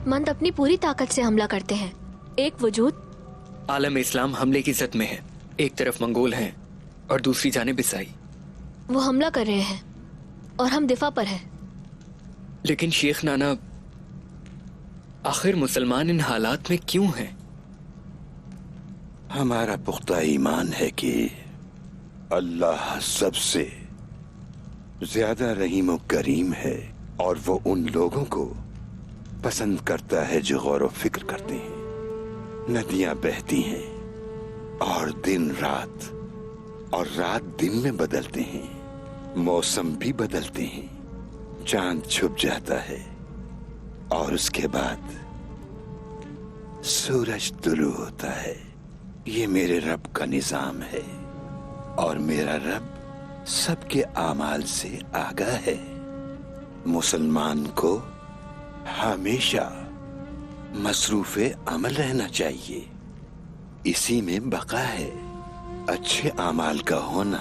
जरूरतमंद अपनी पूरी ताकत से हमला करते हैं। एक वजूद आलम इस्लाम हमले की जद में है। एक तरफ मंगोल हैं और दूसरी जानिब ईसाई। वो हमला कर रहे हैं और हम दिफा पर हैं। लेकिन शेख नाना, आखिर मुसलमान इन हालात में क्यों हैं? हमारा पुख्ता ईमान है कि अल्लाह सबसे ज्यादा रहीम और करीम है और वो उन लोगों को पसंद करता है जो गौर व फिक्र करते हैं। नदियां बहती हैं और दिन रात और रात दिन में बदलते हैं, मौसम भी बदलते हैं, चांद छुप जाता है और उसके बाद सूरज तुलू होता है। ये मेरे रब का निजाम है और मेरा रब सबके आमाल से आगाह है। मुसलमान को हमेशा मसरूफे अमल रहना चाहिए, इसी में बका है। अच्छे आमाल का होना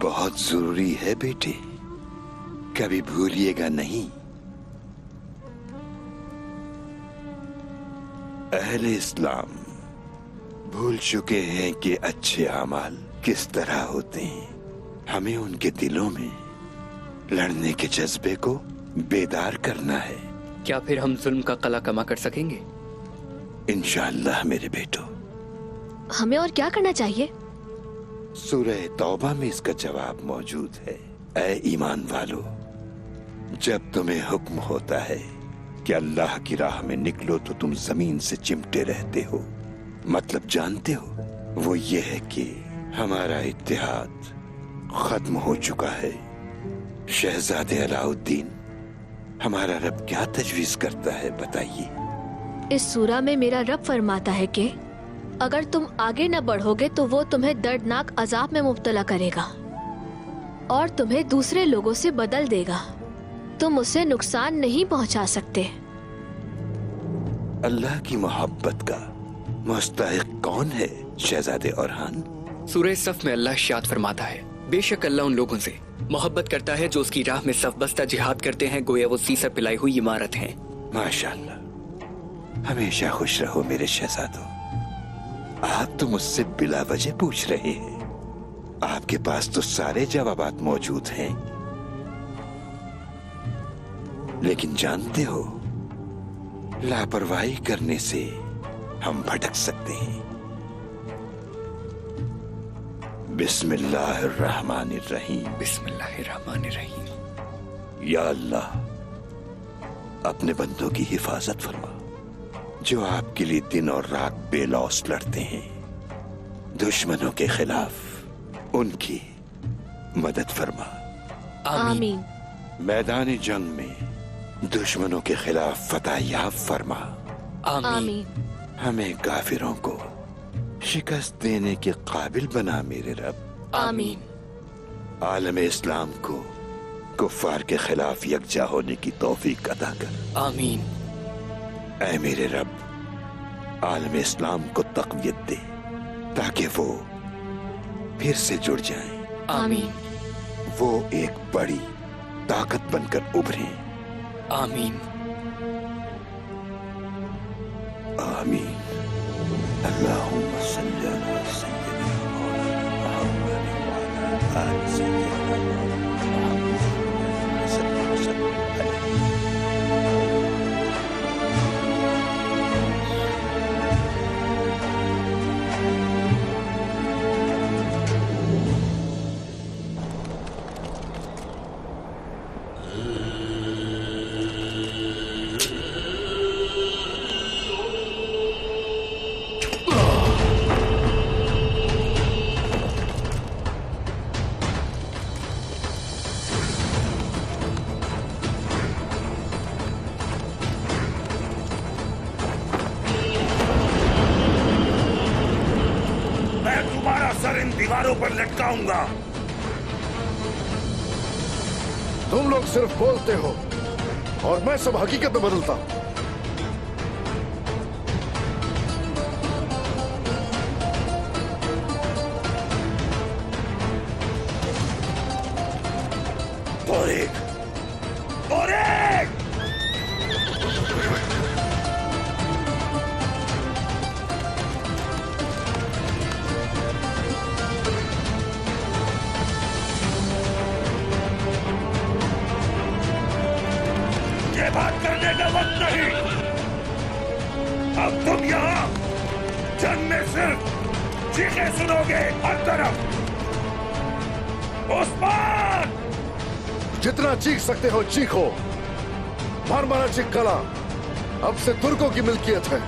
बहुत जरूरी है बेटे, कभी भूलिएगा नहीं। अहले इस्लाम भूल चुके हैं कि अच्छे आमाल किस तरह होते हैं। हमें उनके दिलों में लड़ने के जज्बे को बेदार करना है। क्या फिर हम जुल्म का कला कमा कर सकेंगे? इंशाअल्लाह मेरे बेटो। हमें और क्या करना चाहिए? सूरह तौबा में इसका जवाब मौजूद है। ऐ ईमान वालो, जब तुम्हें हुक्म होता है कि अल्लाह की राह में निकलो तो तुम जमीन से चिमटे रहते हो। मतलब जानते हो, वो ये है कि हमारा इत्तेहाद खत्म हो चुका है। शहजादे अलाउद्दीन, हमारा रब क्या तजवीज करता है बताइए? इस सूरा में मेरा रब फरमाता है कि अगर तुम आगे न बढ़ोगे तो वो तुम्हें दर्दनाक अजाब में मुब्तला करेगा और तुम्हें दूसरे लोगों से बदल देगा। तुम उसे नुकसान नहीं पहुंचा सकते। अल्लाह की मोहब्बत का मुस्तहिक कौन है शहजादे औरहान? सूरह सफ में अल्लाह इरशाद फरमाता है, बेशक अल्लाह उन लोगों से मोहब्बत करता है जो उसकी राह में सफ बस्ता जिहाद करते हैं, गोया वो सीसा पिलाई हुई इमारत है। माशाअल्लाह, हमेशा खुश रहो मेरे शहजादों। आप तो मुझसे बिला वजह पूछ रहे हैं, आपके पास तो सारे जवाबात मौजूद हैं। लेकिन जानते हो, लापरवाही करने से हम भटक सकते हैं। बिस्मिल्लाहिर्रहमानिर्रहीम। बिस्मिल्लाहिर्रहमानिर्रहीम। या अल्लाह, अपने बंदों की हिफाजत फरमा जो आपके लिए दिन और रात बेलौस लड़ते हैं। दुश्मनों के खिलाफ उनकी मदद फरमा। आमीन। मैदान जंग में दुश्मनों के खिलाफ फतह याब फरमा। आमीन। हमें काफिरों को शिकस्त देने के काबिल बना मेरे रब। आमीन। आलम इस्लाम को कुफ्फार के खिलाफ यकजा होने की तौफीक अता कर। आमीन। ऐ मेरे रब, आलम इस्लाम को तक़वियत दे ताकि वो फिर से जुड़ जाएं। आमीन। वो एक बड़ी ताकत बनकर उभरें। आमीन। आमीन। अल्लाहुम्मा सल्ली अला सय्यिदिना मुहम्मद व अला आलि सय्यिदिना मुहम्मद सल्लल्लाहु अलैहि वसल्लम। दीवारों पर लटकाऊंगा। तुम लोग सिर्फ बोलते हो और मैं सब हकीकत में बदलता हूं। तोरेक! तोरेक! ये बात करने का वक्त नहीं। अब तुम यहाँ जंग में सिर्फ चीखें सुनोगे हर तरफ। उस्मान! जितना चीख सकते हो चीखो। मारमारा चिक्कला अब से तुर्कों की मिल्कियत है।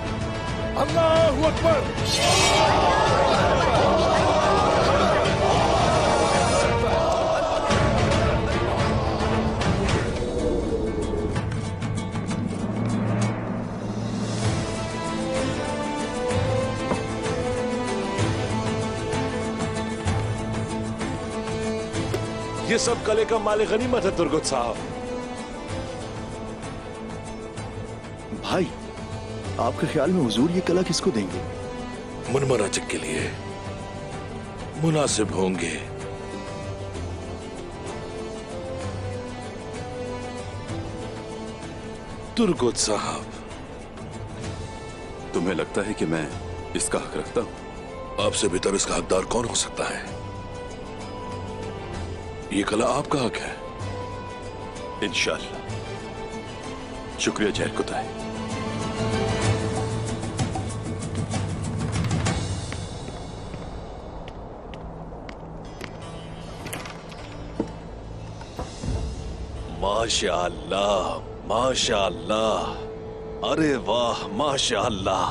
अल्लाहू अकबर। ये सब कले का माल गनीमत है तुर्गुत साहब। भाई, आपके ख्याल में हुजूर ये कला किसको देंगे? मुनमराचिक के लिए मुनासिब होंगे। तुर्गुत साहब, तुम्हें लगता है कि मैं इसका हक रखता हूं? आपसे बेहतर इसका हकदार कौन हो सकता है? ये कला आपका हक है। इंशाअल्लाह। शुक्रिया जहर कुताई। माशाअल्लाह, माशाअल्लाह, अरे वाह माशाअल्लाह।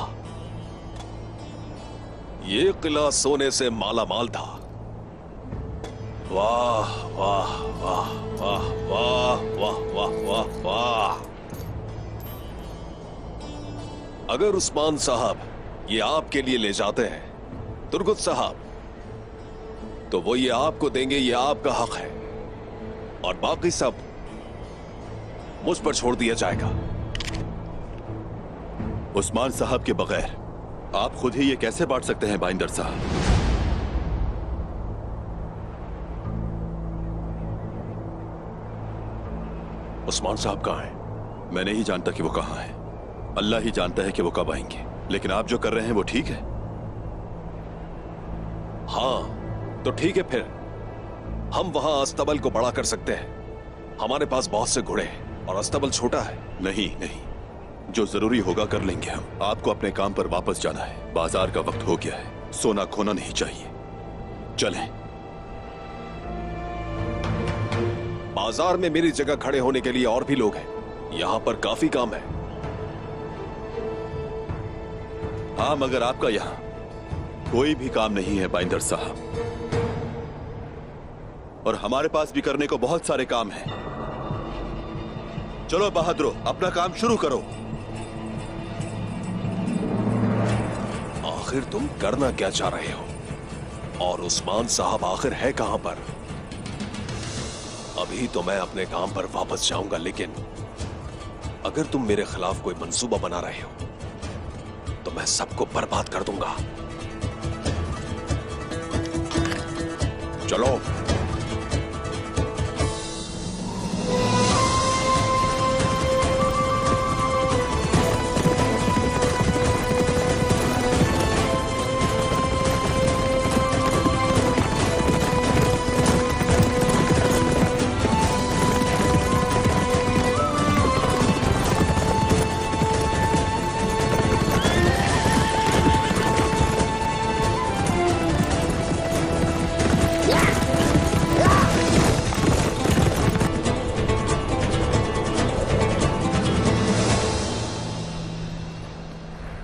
ये किला सोने से मालामाल था। वाह वाह वाह वाह वाह वाह वाह वाह वाह। अगर उस्मान साहब ये आपके लिए ले जाते हैं तुर्गुत साहब, तो वो ये आपको देंगे, ये आपका हक है, और बाकी सब मुझ पर छोड़ दिया जाएगा। उस्मान साहब के बगैर आप खुद ही ये कैसे बांट सकते हैं बाइंदर साहब? उस्मान साहब कहाँ हैं? मैं नहीं जानता कि वो कहां है। अल्लाह ही जानता है कि वो कब आएंगे। लेकिन आप जो कर रहे हैं वो ठीक है। हाँ तो ठीक है, फिर हम वहां अस्तबल को बड़ा कर सकते हैं। हमारे पास बहुत से घोड़े हैं और अस्तबल छोटा है। नहीं नहीं, जो जरूरी होगा कर लेंगे हम। आपको अपने काम पर वापस जाना है। बाजार का वक्त हो गया है। सोना खोना नहीं चाहिए। चलें। बाजार में मेरी जगह खड़े होने के लिए और भी लोग हैं। यहां पर काफी काम है। हाँ, मगर आपका यहां कोई भी काम नहीं है बाइंदर साहब, और हमारे पास भी करने को बहुत सारे काम हैं। चलो बहादुरो, अपना काम शुरू करो। आखिर तुम करना क्या चाह रहे हो? और उस्मान साहब आखिर है कहां पर? अभी तो मैं अपने काम पर वापस जाऊंगा, लेकिन अगर तुम मेरे खिलाफ कोई मंसूबा बना रहे हो तो मैं सबको बर्बाद कर दूंगा। चलो।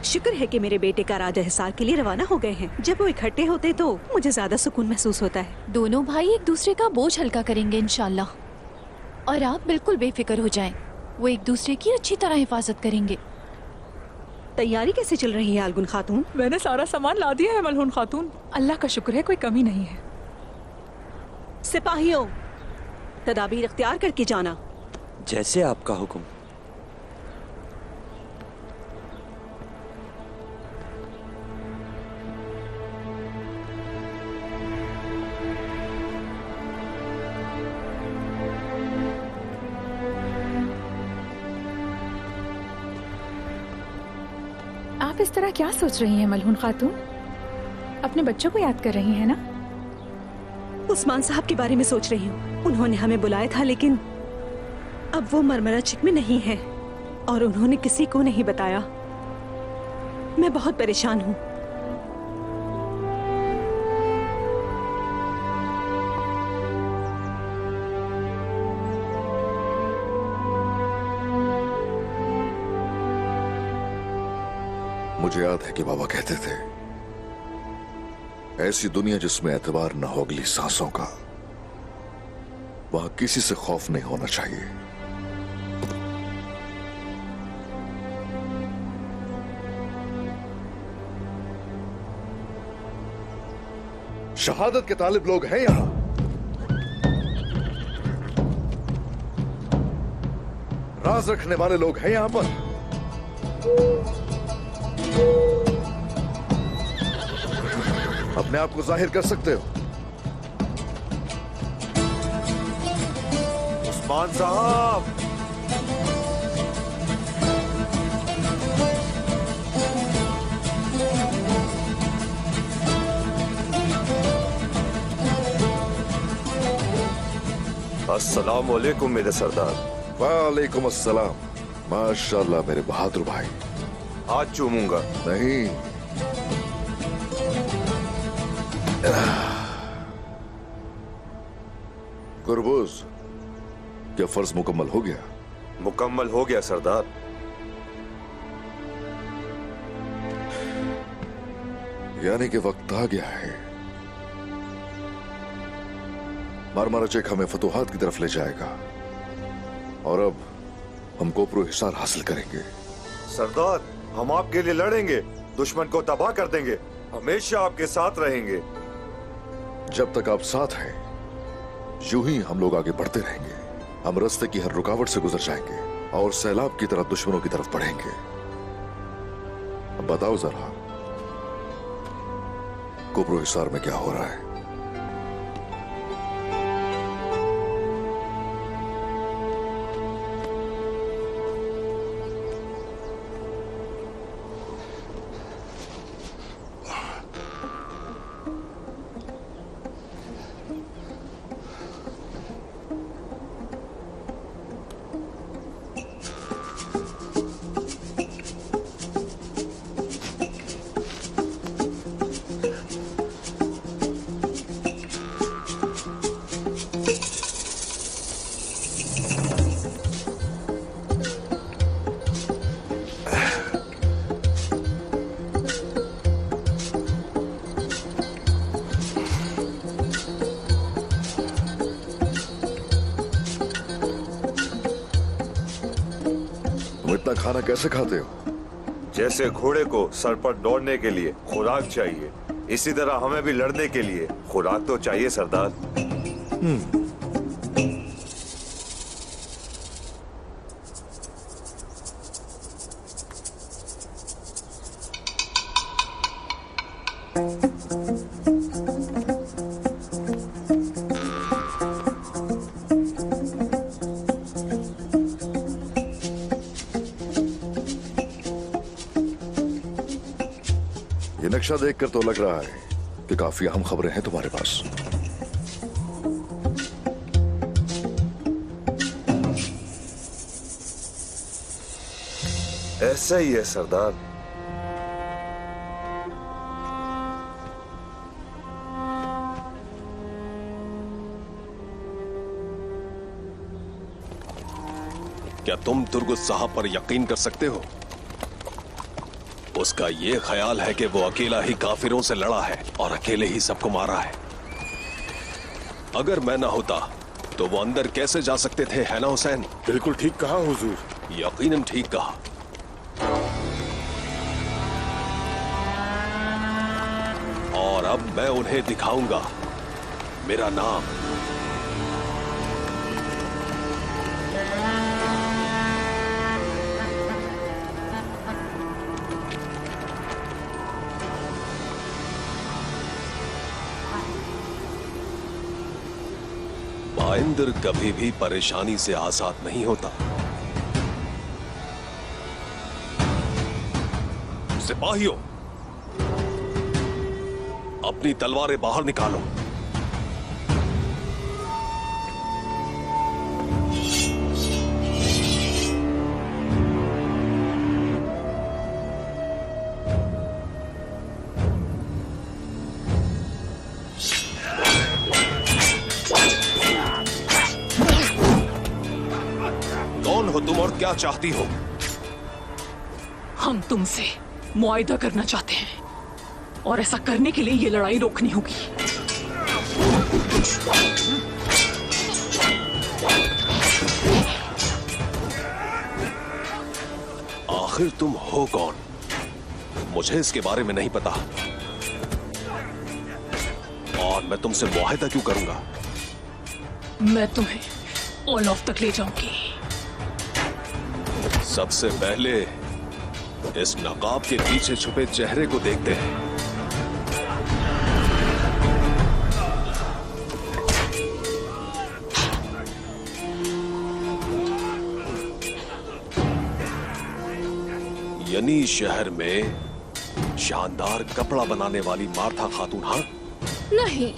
शुक्र है कि मेरे बेटे का राजा हिसार के लिए रवाना हो गए हैं। जब वो इकट्ठे होते तो मुझे ज्यादा सुकून महसूस होता है। दोनों भाई एक दूसरे का बोझ हल्का करेंगे इंशाल्लाह, और आप बिल्कुल बेफिक्र हो जाएं। वो एक दूसरे की अच्छी तरह हिफाजत करेंगे। तैयारी कैसे चल रही है अलगुन खातून? मैंने सारा सामान ला दिया है मलहून खातून। अल्लाह का शुक्र है, कोई कमी नहीं है। सिपाहियों, तदाबीर इख्तियार करके जाना। जैसे आपका हुक्म। आप इस तरह क्या सोच रही हैं मलहून खातून? अपने बच्चों को याद कर रही हैं ना? उस्मान साहब के बारे में सोच रही हूँ। उन्होंने हमें बुलाया था, लेकिन अब वो मरमरा चिक में नहीं है। और उन्होंने किसी को नहीं बताया। मैं बहुत परेशान हूँ। मुझे याद है कि बाबा कहते थे, ऐसी दुनिया जिसमें एतबार न हो अगली सांसों का, वहां किसी से खौफ नहीं होना चाहिए। शहादत के तालिब लोग हैं यहां। राज रखने वाले लोग हैं यहां पर। अपने आप को जाहिर कर सकते हो। उस्मान साहब, अस्सलाम वालेकुम मेरे सरदार। वालेकुम अस्सलाम। माशाल्लाह मेरे बहादुर भाई। आज चूमूंगा नहीं। गुरबूज, क्या फर्ज मुकम्मल हो गया? मुकम्मल हो गया सरदार। यानी कि वक्त आ गया है। मारमारा चेक हमें फतूहात की तरफ ले जाएगा और अब हम कोपरो हिसार हासिल करेंगे। सरदार, हम आपके लिए लड़ेंगे, दुश्मन को तबाह कर देंगे, हमेशा आपके साथ रहेंगे। जब तक आप साथ हैं, यूं ही हम लोग आगे बढ़ते रहेंगे। हम रास्ते की हर रुकावट से गुजर जाएंगे और सैलाब की तरह दुश्मनों की तरफ बढ़ेंगे। अब बताओ जरा, कोपरो हिसार में क्या हो रहा है? इतना खाना कैसे खाते हो? जैसे घोड़े को सर पर दौड़ने के लिए खुराक चाहिए, इसी तरह हमें भी लड़ने के लिए खुराक तो चाहिए सरदार। ये नक्शा देखकर तो लग रहा है कि काफी अहम खबरें हैं तुम्हारे पास। ऐसा ही है सरदार। क्या तुम तुर्गुत साहब पर यकीन कर सकते हो? उसका ये ख्याल है कि वो अकेला ही काफिरों से लड़ा है और अकेले ही सबको मारा है। अगर मैं ना होता तो वो अंदर कैसे जा सकते थे, है ना हुसैन? बिल्कुल ठीक कहा हुजूर। यकीनन ठीक कहा। और अब मैं उन्हें दिखाऊंगा मेरा नाम। इंद्र कभी भी परेशानी से आजाद नहीं होता। सिपाहियों, अपनी तलवारें बाहर निकालो। कौन हो तुम और क्या चाहती हो? हम तुमसे मुआयदा करना चाहते हैं और ऐसा करने के लिए ये लड़ाई रोकनी होगी। आखिर तुम हो कौन? मुझे इसके बारे में नहीं पता और मैं तुमसे मुआहदा क्यों करूंगा? मैं तुम्हें ओलोफ तक ले जाऊंगी। सबसे पहले इस नकाब के पीछे छुपे चेहरे को देखते हैं। यनी शहर में शानदार कपड़ा बनाने वाली मार्था खातून? हाँ नहीं,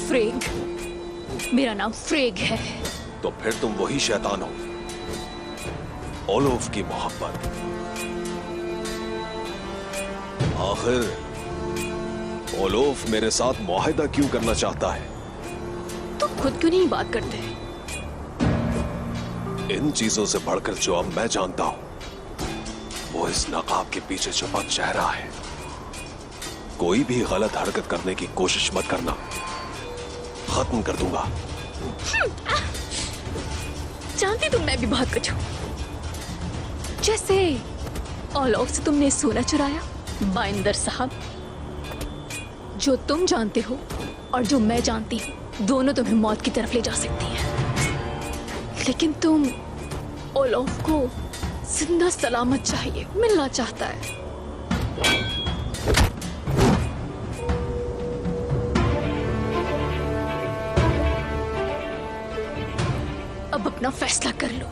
फ्रेग। मेरा नाम फ्रेग है। तो फिर तुम वही शैतान हो, ओलोफ की मोहब्बत। आखिर ओलोफ मेरे साथ मुआहदा क्यों करना चाहता है? तुम खुद क्यों नहीं बात करते? इन चीजों से बढ़कर जो अब मैं जानता हूं वो इस नकाब के पीछे छुपा चेहरा है। कोई भी गलत हरकत करने की कोशिश मत करना, खत्म कर दूंगा। जानती तुम मैं भी बहुत कुछ हूं। जैसे ओलोफ से तुमने सोना चुराया, बाइंदर साहब। जो तुम जानते हो और जो मैं जानती हूँ दोनों तुम्हें मौत की तरफ ले जा सकती हैं। लेकिन तुम ओलोफ को जिंदा सलामत चाहिए, मिलना चाहता है। अब अपना फैसला कर लो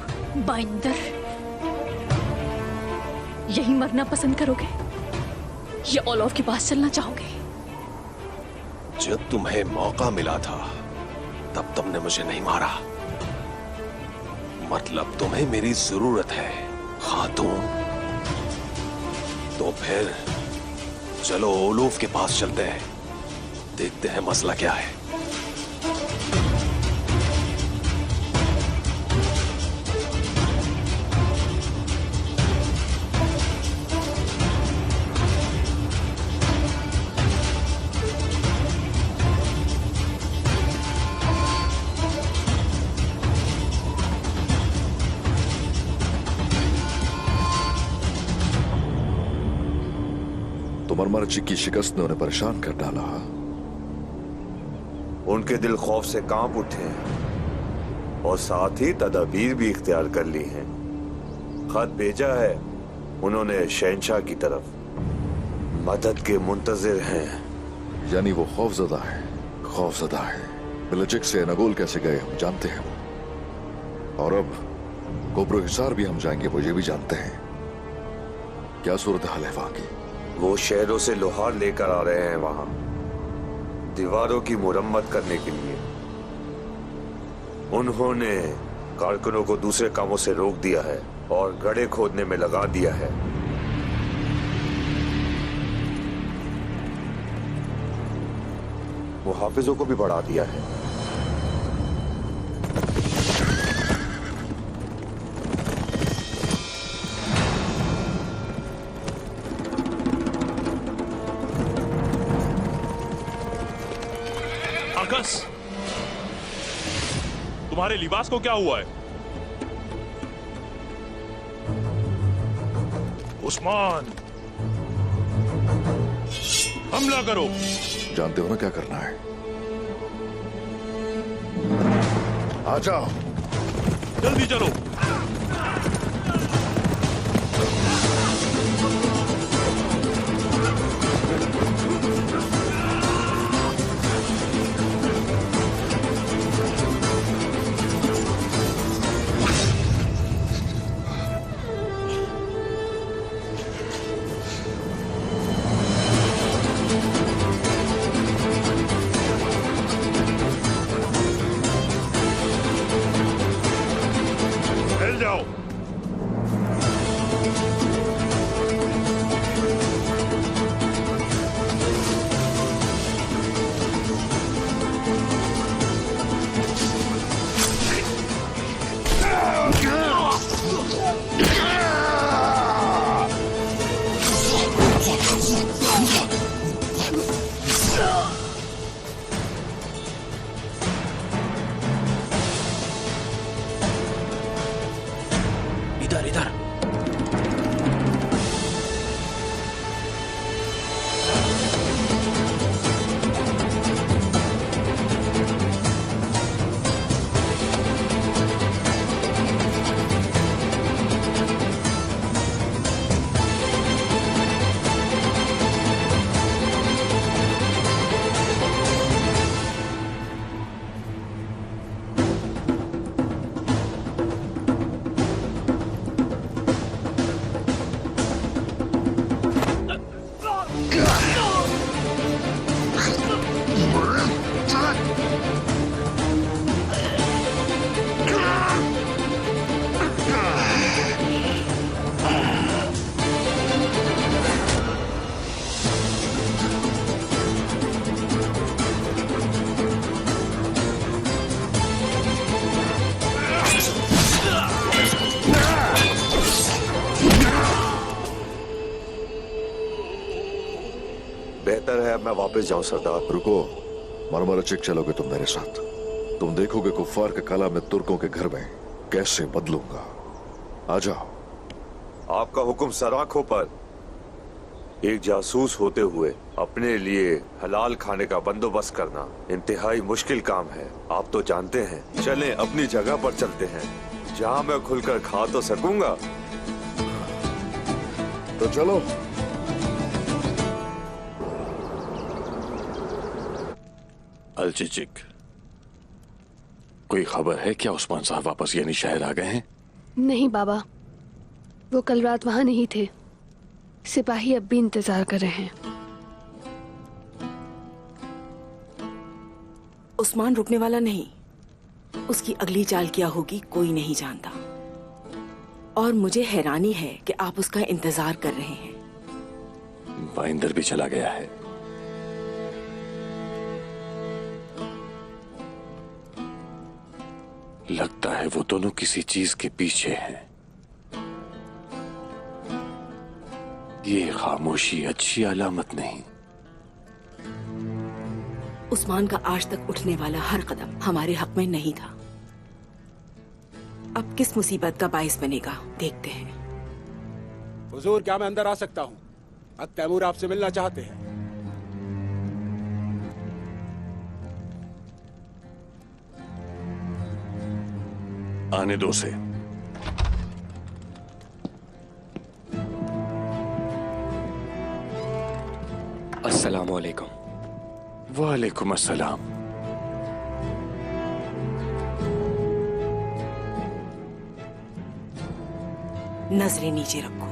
बाइंदर। यही मरना पसंद करोगे या ओलोफ के पास चलना चाहोगे? जब तुम्हें मौका मिला था तब तुमने मुझे नहीं मारा। मतलब तुम्हें मेरी जरूरत है खातून। तो फिर चलो ओलोफ के पास चलते हैं, देखते हैं मसला क्या है। मरमर्जी की शिकस्त ने उन्हें परेशान कर डाला। उनके दिल खौफ से कांप उठे और साथ ही तदाबीर भी इख्तियार कर ली हैं। खत भेजा है उन्होंने शहंशाह की तरफ, मदद के मुंतजिर हैं। यानी वो खौफजदा है, खौफजदा है। मिलचिक से नगोल कैसे गए हम जानते हैं वो, और अब कोबरो हिसार भी हम जाएंगे वो ये भी जानते हैं। क्या सूरत हाल है वहां की? वो शहरों से लोहार लेकर आ रहे हैं वहां दीवारों की मुरम्मत करने के लिए। उन्होंने कारकुनों को दूसरे कामों से रोक दिया है और गड्ढे खोदने में लगा दिया है। मुहाफिजों को भी बढ़ा दिया है। तुम्हारे लिबास को क्या हुआ है? उस्मान, हमला करो। जानते हो ना क्या करना है? आ जाओ, जल्दी चलो। बेहतर है अब मैं वापस जाऊं सरदार। रुको, मरमरा चिक चलोगे तुम मेरे साथ। तुम देखोगे कुफ्फार के कला में तुर्कों के घर में कैसे बदलूंगा। आ जाओ। आपका हुक्म सर आंखों पर। एक जासूस होते हुए अपने लिए हलाल खाने का बंदोबस्त करना इंतहाई मुश्किल काम है, आप तो जानते हैं। चलें अपनी जगह पर चलते हैं जहां मैं खुलकर खा तो सकूंगा। तो चलो। अलचिचिक, कोई खबर है क्या? उस्मान साहब वापस यानी शहर आ गए हैं? नहीं बाबा, वो कल रात वहां नहीं थे। सिपाही अब भी इंतजार कर रहे हैं। उस्मान रुकने वाला नहीं। उसकी अगली चाल क्या होगी कोई नहीं जानता। और मुझे हैरानी है कि आप उसका इंतजार कर रहे हैं। बाइंदर भी चला गया है। लगता है वो दोनों किसी चीज के पीछे हैं। ये खामोशी अच्छी अलामत नहीं। उस्मान का आज तक उठने वाला हर कदम हमारे हक में नहीं था। अब किस मुसीबत का बाइस बनेगा देखते हैं। हुजूर, क्या मैं अंदर आ सकता हूँ? तैमूर आपसे मिलना चाहते हैं। आने दो से। अस्सलामु अलैकुम। वालेकुम अस्सलाम। नजरें नीचे रखो।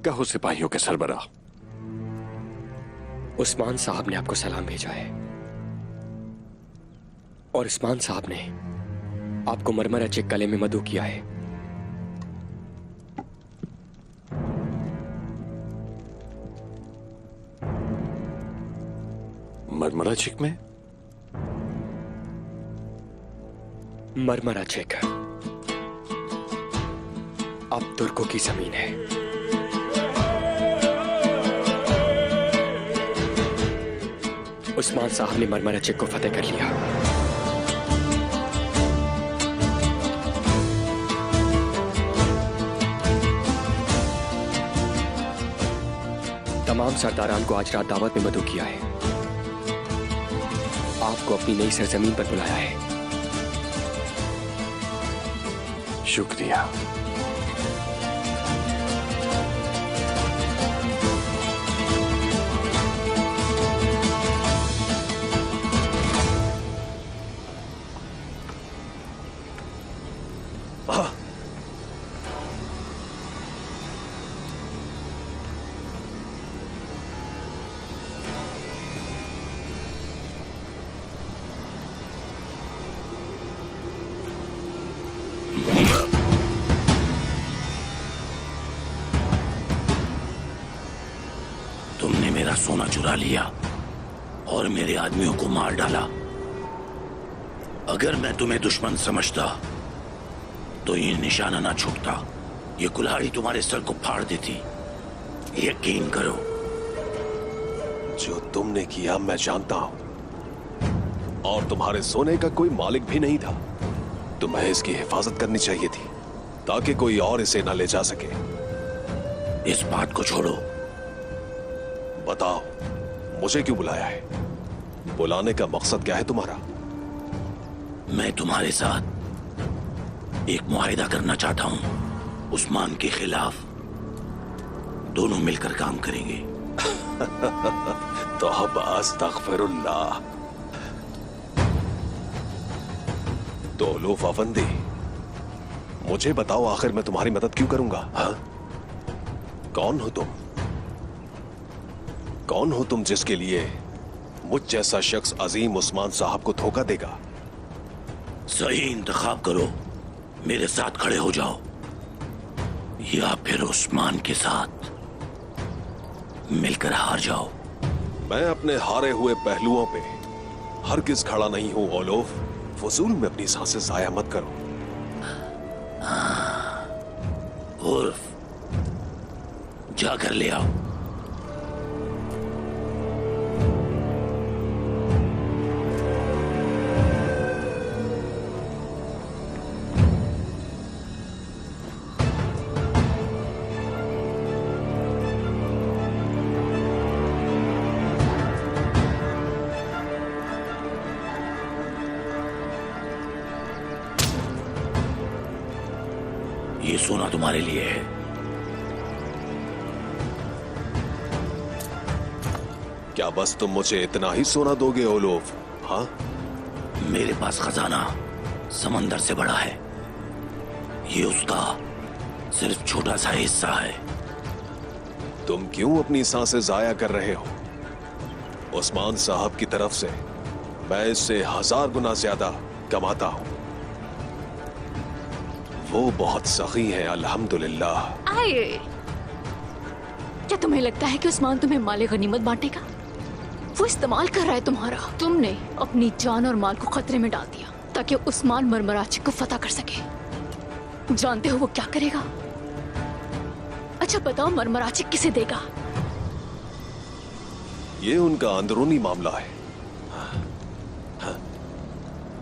कहो सिपाहियों के सरबराह। उस्मान साहब ने आपको सलाम भेजा है और उस्मान साहब ने आपको मरमरा चिक गले में मदू किया है। मरमरा चिक में? मरमरा चिक अब तुर्कों की जमीन है। उस्मान साहब ने मरमरा चिक को फतेह कर लिया। तमाम सरदारान को आज रात दावत में मदू किया है। आपको अपनी नई सरजमीन पर बुलाया है। शुक्रिया। तुमने मेरा सोना चुरा लिया और मेरे आदमियों को मार डाला। अगर मैं तुम्हें दुश्मन समझता तो ये निशाना ना छूटता, ये कुल्हाड़ी तुम्हारे सर को फाड़ देती। यकीन करो। जो तुमने किया मैं जानता हूं, और तुम्हारे सोने का कोई मालिक भी नहीं था। तुम्हें इसकी हिफाजत करनी चाहिए थी ताकि कोई और इसे ना ले जा सके। इस बात को छोड़ो। बताओ, मुझे क्यों बुलाया है? बुलाने का मकसद क्या है तुम्हारा? मैं तुम्हारे साथ एक मुआहिदा करना चाहता हूं। उस्मान के खिलाफ दोनों मिलकर काम करेंगे। तो अब अस्तगफिरुल्लाह। तो लूफ अफंदी, मुझे बताओ आखिर मैं तुम्हारी मदद क्यों करूंगा? हाँ? कौन हो तुम? कौन हो तुम जिसके लिए मुझ जैसा शख्स अजीम उस्मान साहब को धोखा देगा? सही इंतखाब करो। मेरे साथ खड़े हो जाओ या फिर उस्मान के साथ मिलकर हार जाओ। मैं अपने हारे हुए पहलुओं पे हरगिज खड़ा नहीं हूं ओलोफ। फजूल में अपनी सांसें जाया मत करो। उर्फ जाकर ले आओ। ये सोना तुम्हारे लिए है। क्या बस तुम मुझे इतना ही सोना दोगे ओलोफ? हाँ, मेरे पास खजाना समंदर से बड़ा है, ये उसका सिर्फ छोटा सा हिस्सा है। तुम क्यों अपनी सांसें जाया कर रहे हो? उस्मान साहब की तरफ से मैं इससे 1000 गुना ज्यादा कमाता हूं। वो बहुत सखी है, अल्हम्दुलिल्लाह। आए, क्या तुम्हें लगता है कि उस्मान तुम्हें माले गनीमत बांटेगा? वो इस्तेमाल कर रहा है तुम्हारा। तुमने अपनी जान और माल को खतरे में डाल दिया ताकि उस्मान मरमराचिक को फतह कर सके। जानते हो वो क्या करेगा? अच्छा बताओ, मरमराचिक किसे देगा? ये उनका अंदरूनी मामला है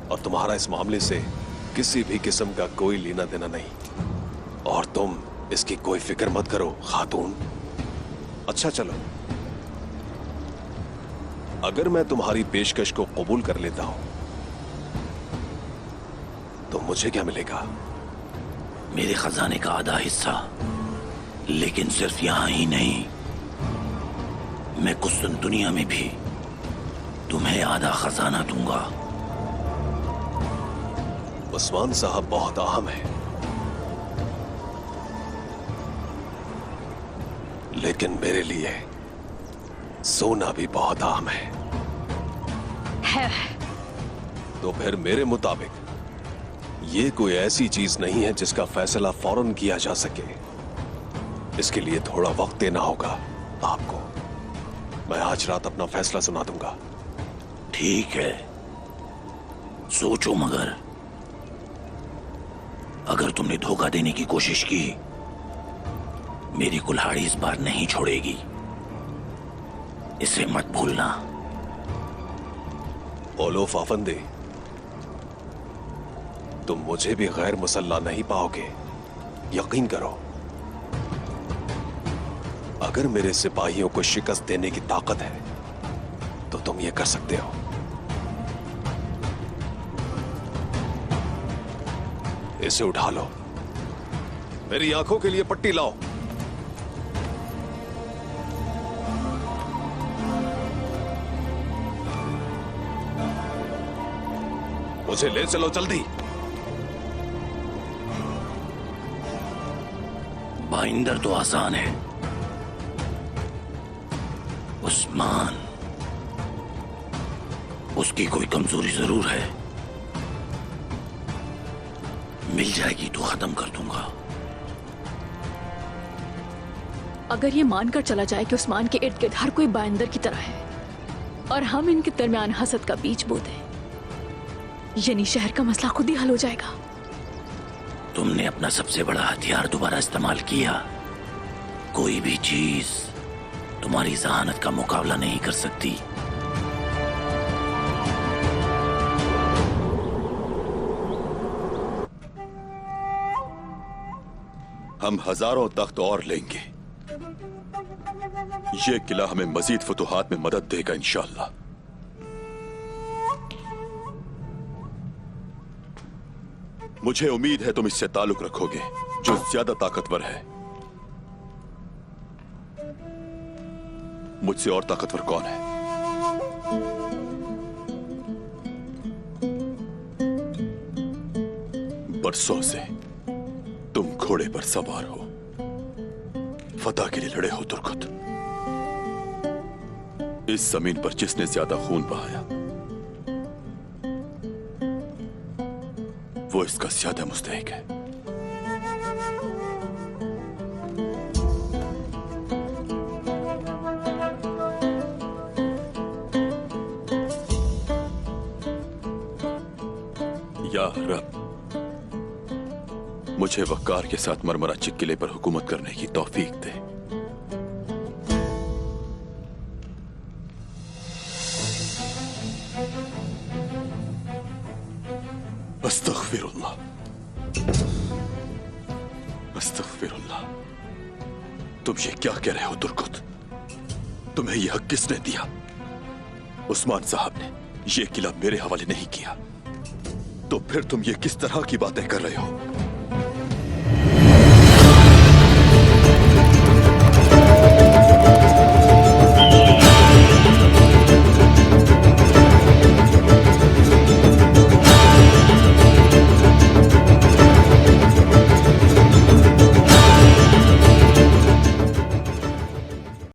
और तुम्हारा इस मामले से किसी भी किस्म का कोई लेना देना नहीं, और तुम इसकी कोई फिक्र मत करो खातून। अच्छा चलो, अगर मैं तुम्हारी पेशकश को कबूल कर लेता हूं तो मुझे क्या मिलेगा? मेरे खजाने का आधा हिस्सा, लेकिन सिर्फ यहां ही नहीं, मैं कुस्तुन दुनिया में भी तुम्हें आधा खजाना दूंगा। उस्मान साहब बहुत अहम है, लेकिन मेरे लिए सोना भी बहुत अहम है। तो फिर मेरे मुताबिक ये कोई ऐसी चीज नहीं है जिसका फैसला फौरन किया जा सके। इसके लिए थोड़ा वक्त देना होगा आपको। मैं आज रात अपना फैसला सुना दूंगा। ठीक है, सोचो, मगर अगर तुमने धोखा देने की कोशिश की, मेरी कुल्हाड़ी इस बार नहीं छोड़ेगी, इसे मत भूलना। ओलोफ आफंदी, तुम मुझे भी गैर मुसल्ला नहीं पाओगे, यकीन करो। अगर मेरे सिपाहियों को शिकस्त देने की ताकत है तो तुम ये कर सकते हो। इसे उठा लो, मेरी आंखों के लिए पट्टी लाओ। मुझे ले चलो जल्दी। बाइंदर तो आसान है, उस्मान, उसकी कोई कमजोरी जरूर है, मिल जाएगी तो खत्म कर दूंगा। अगर ये मानकर चला जाए कि उस्मान के इर्द गिर्द हर कोई बाइंदर की तरह है और हम इनके दरमियान हसद का बीज बो दें, यानी शहर का मसला खुद ही हल हो जाएगा। तुमने अपना सबसे बड़ा हथियार दोबारा इस्तेमाल किया। कोई भी चीज तुम्हारी जहानत का मुकाबला नहीं कर सकती। हम हजारों तख्त और लेंगे। ये किला हमें मजीद फतुहात में मदद देगा इंशाअल्लाह। मुझे उम्मीद है तुम इससे ताल्लुक रखोगे जो ज्यादा ताकतवर है। मुझसे और ताकतवर कौन है? बरसों से तुम घोड़े पर सवार हो, फतह के लिए लड़े हो तुर्कत। इस जमीन पर जिसने ज्यादा खून बहाया वो इसका ज्यादा मुस्तहिक है। या रब, मुझे वकार के साथ मरमराची किले पर हुकूमत करने की तौफीक दे। अस्तगफिरुल्लाह, अस्तगफिरुल्लाह। तुम ये क्या कह रहे हो तुर्कुत? तुम्हें यह हक किसने दिया? उस्मान साहब ने ये किला मेरे हवाले नहीं किया, तो फिर तुम ये किस तरह की बातें कर रहे हो?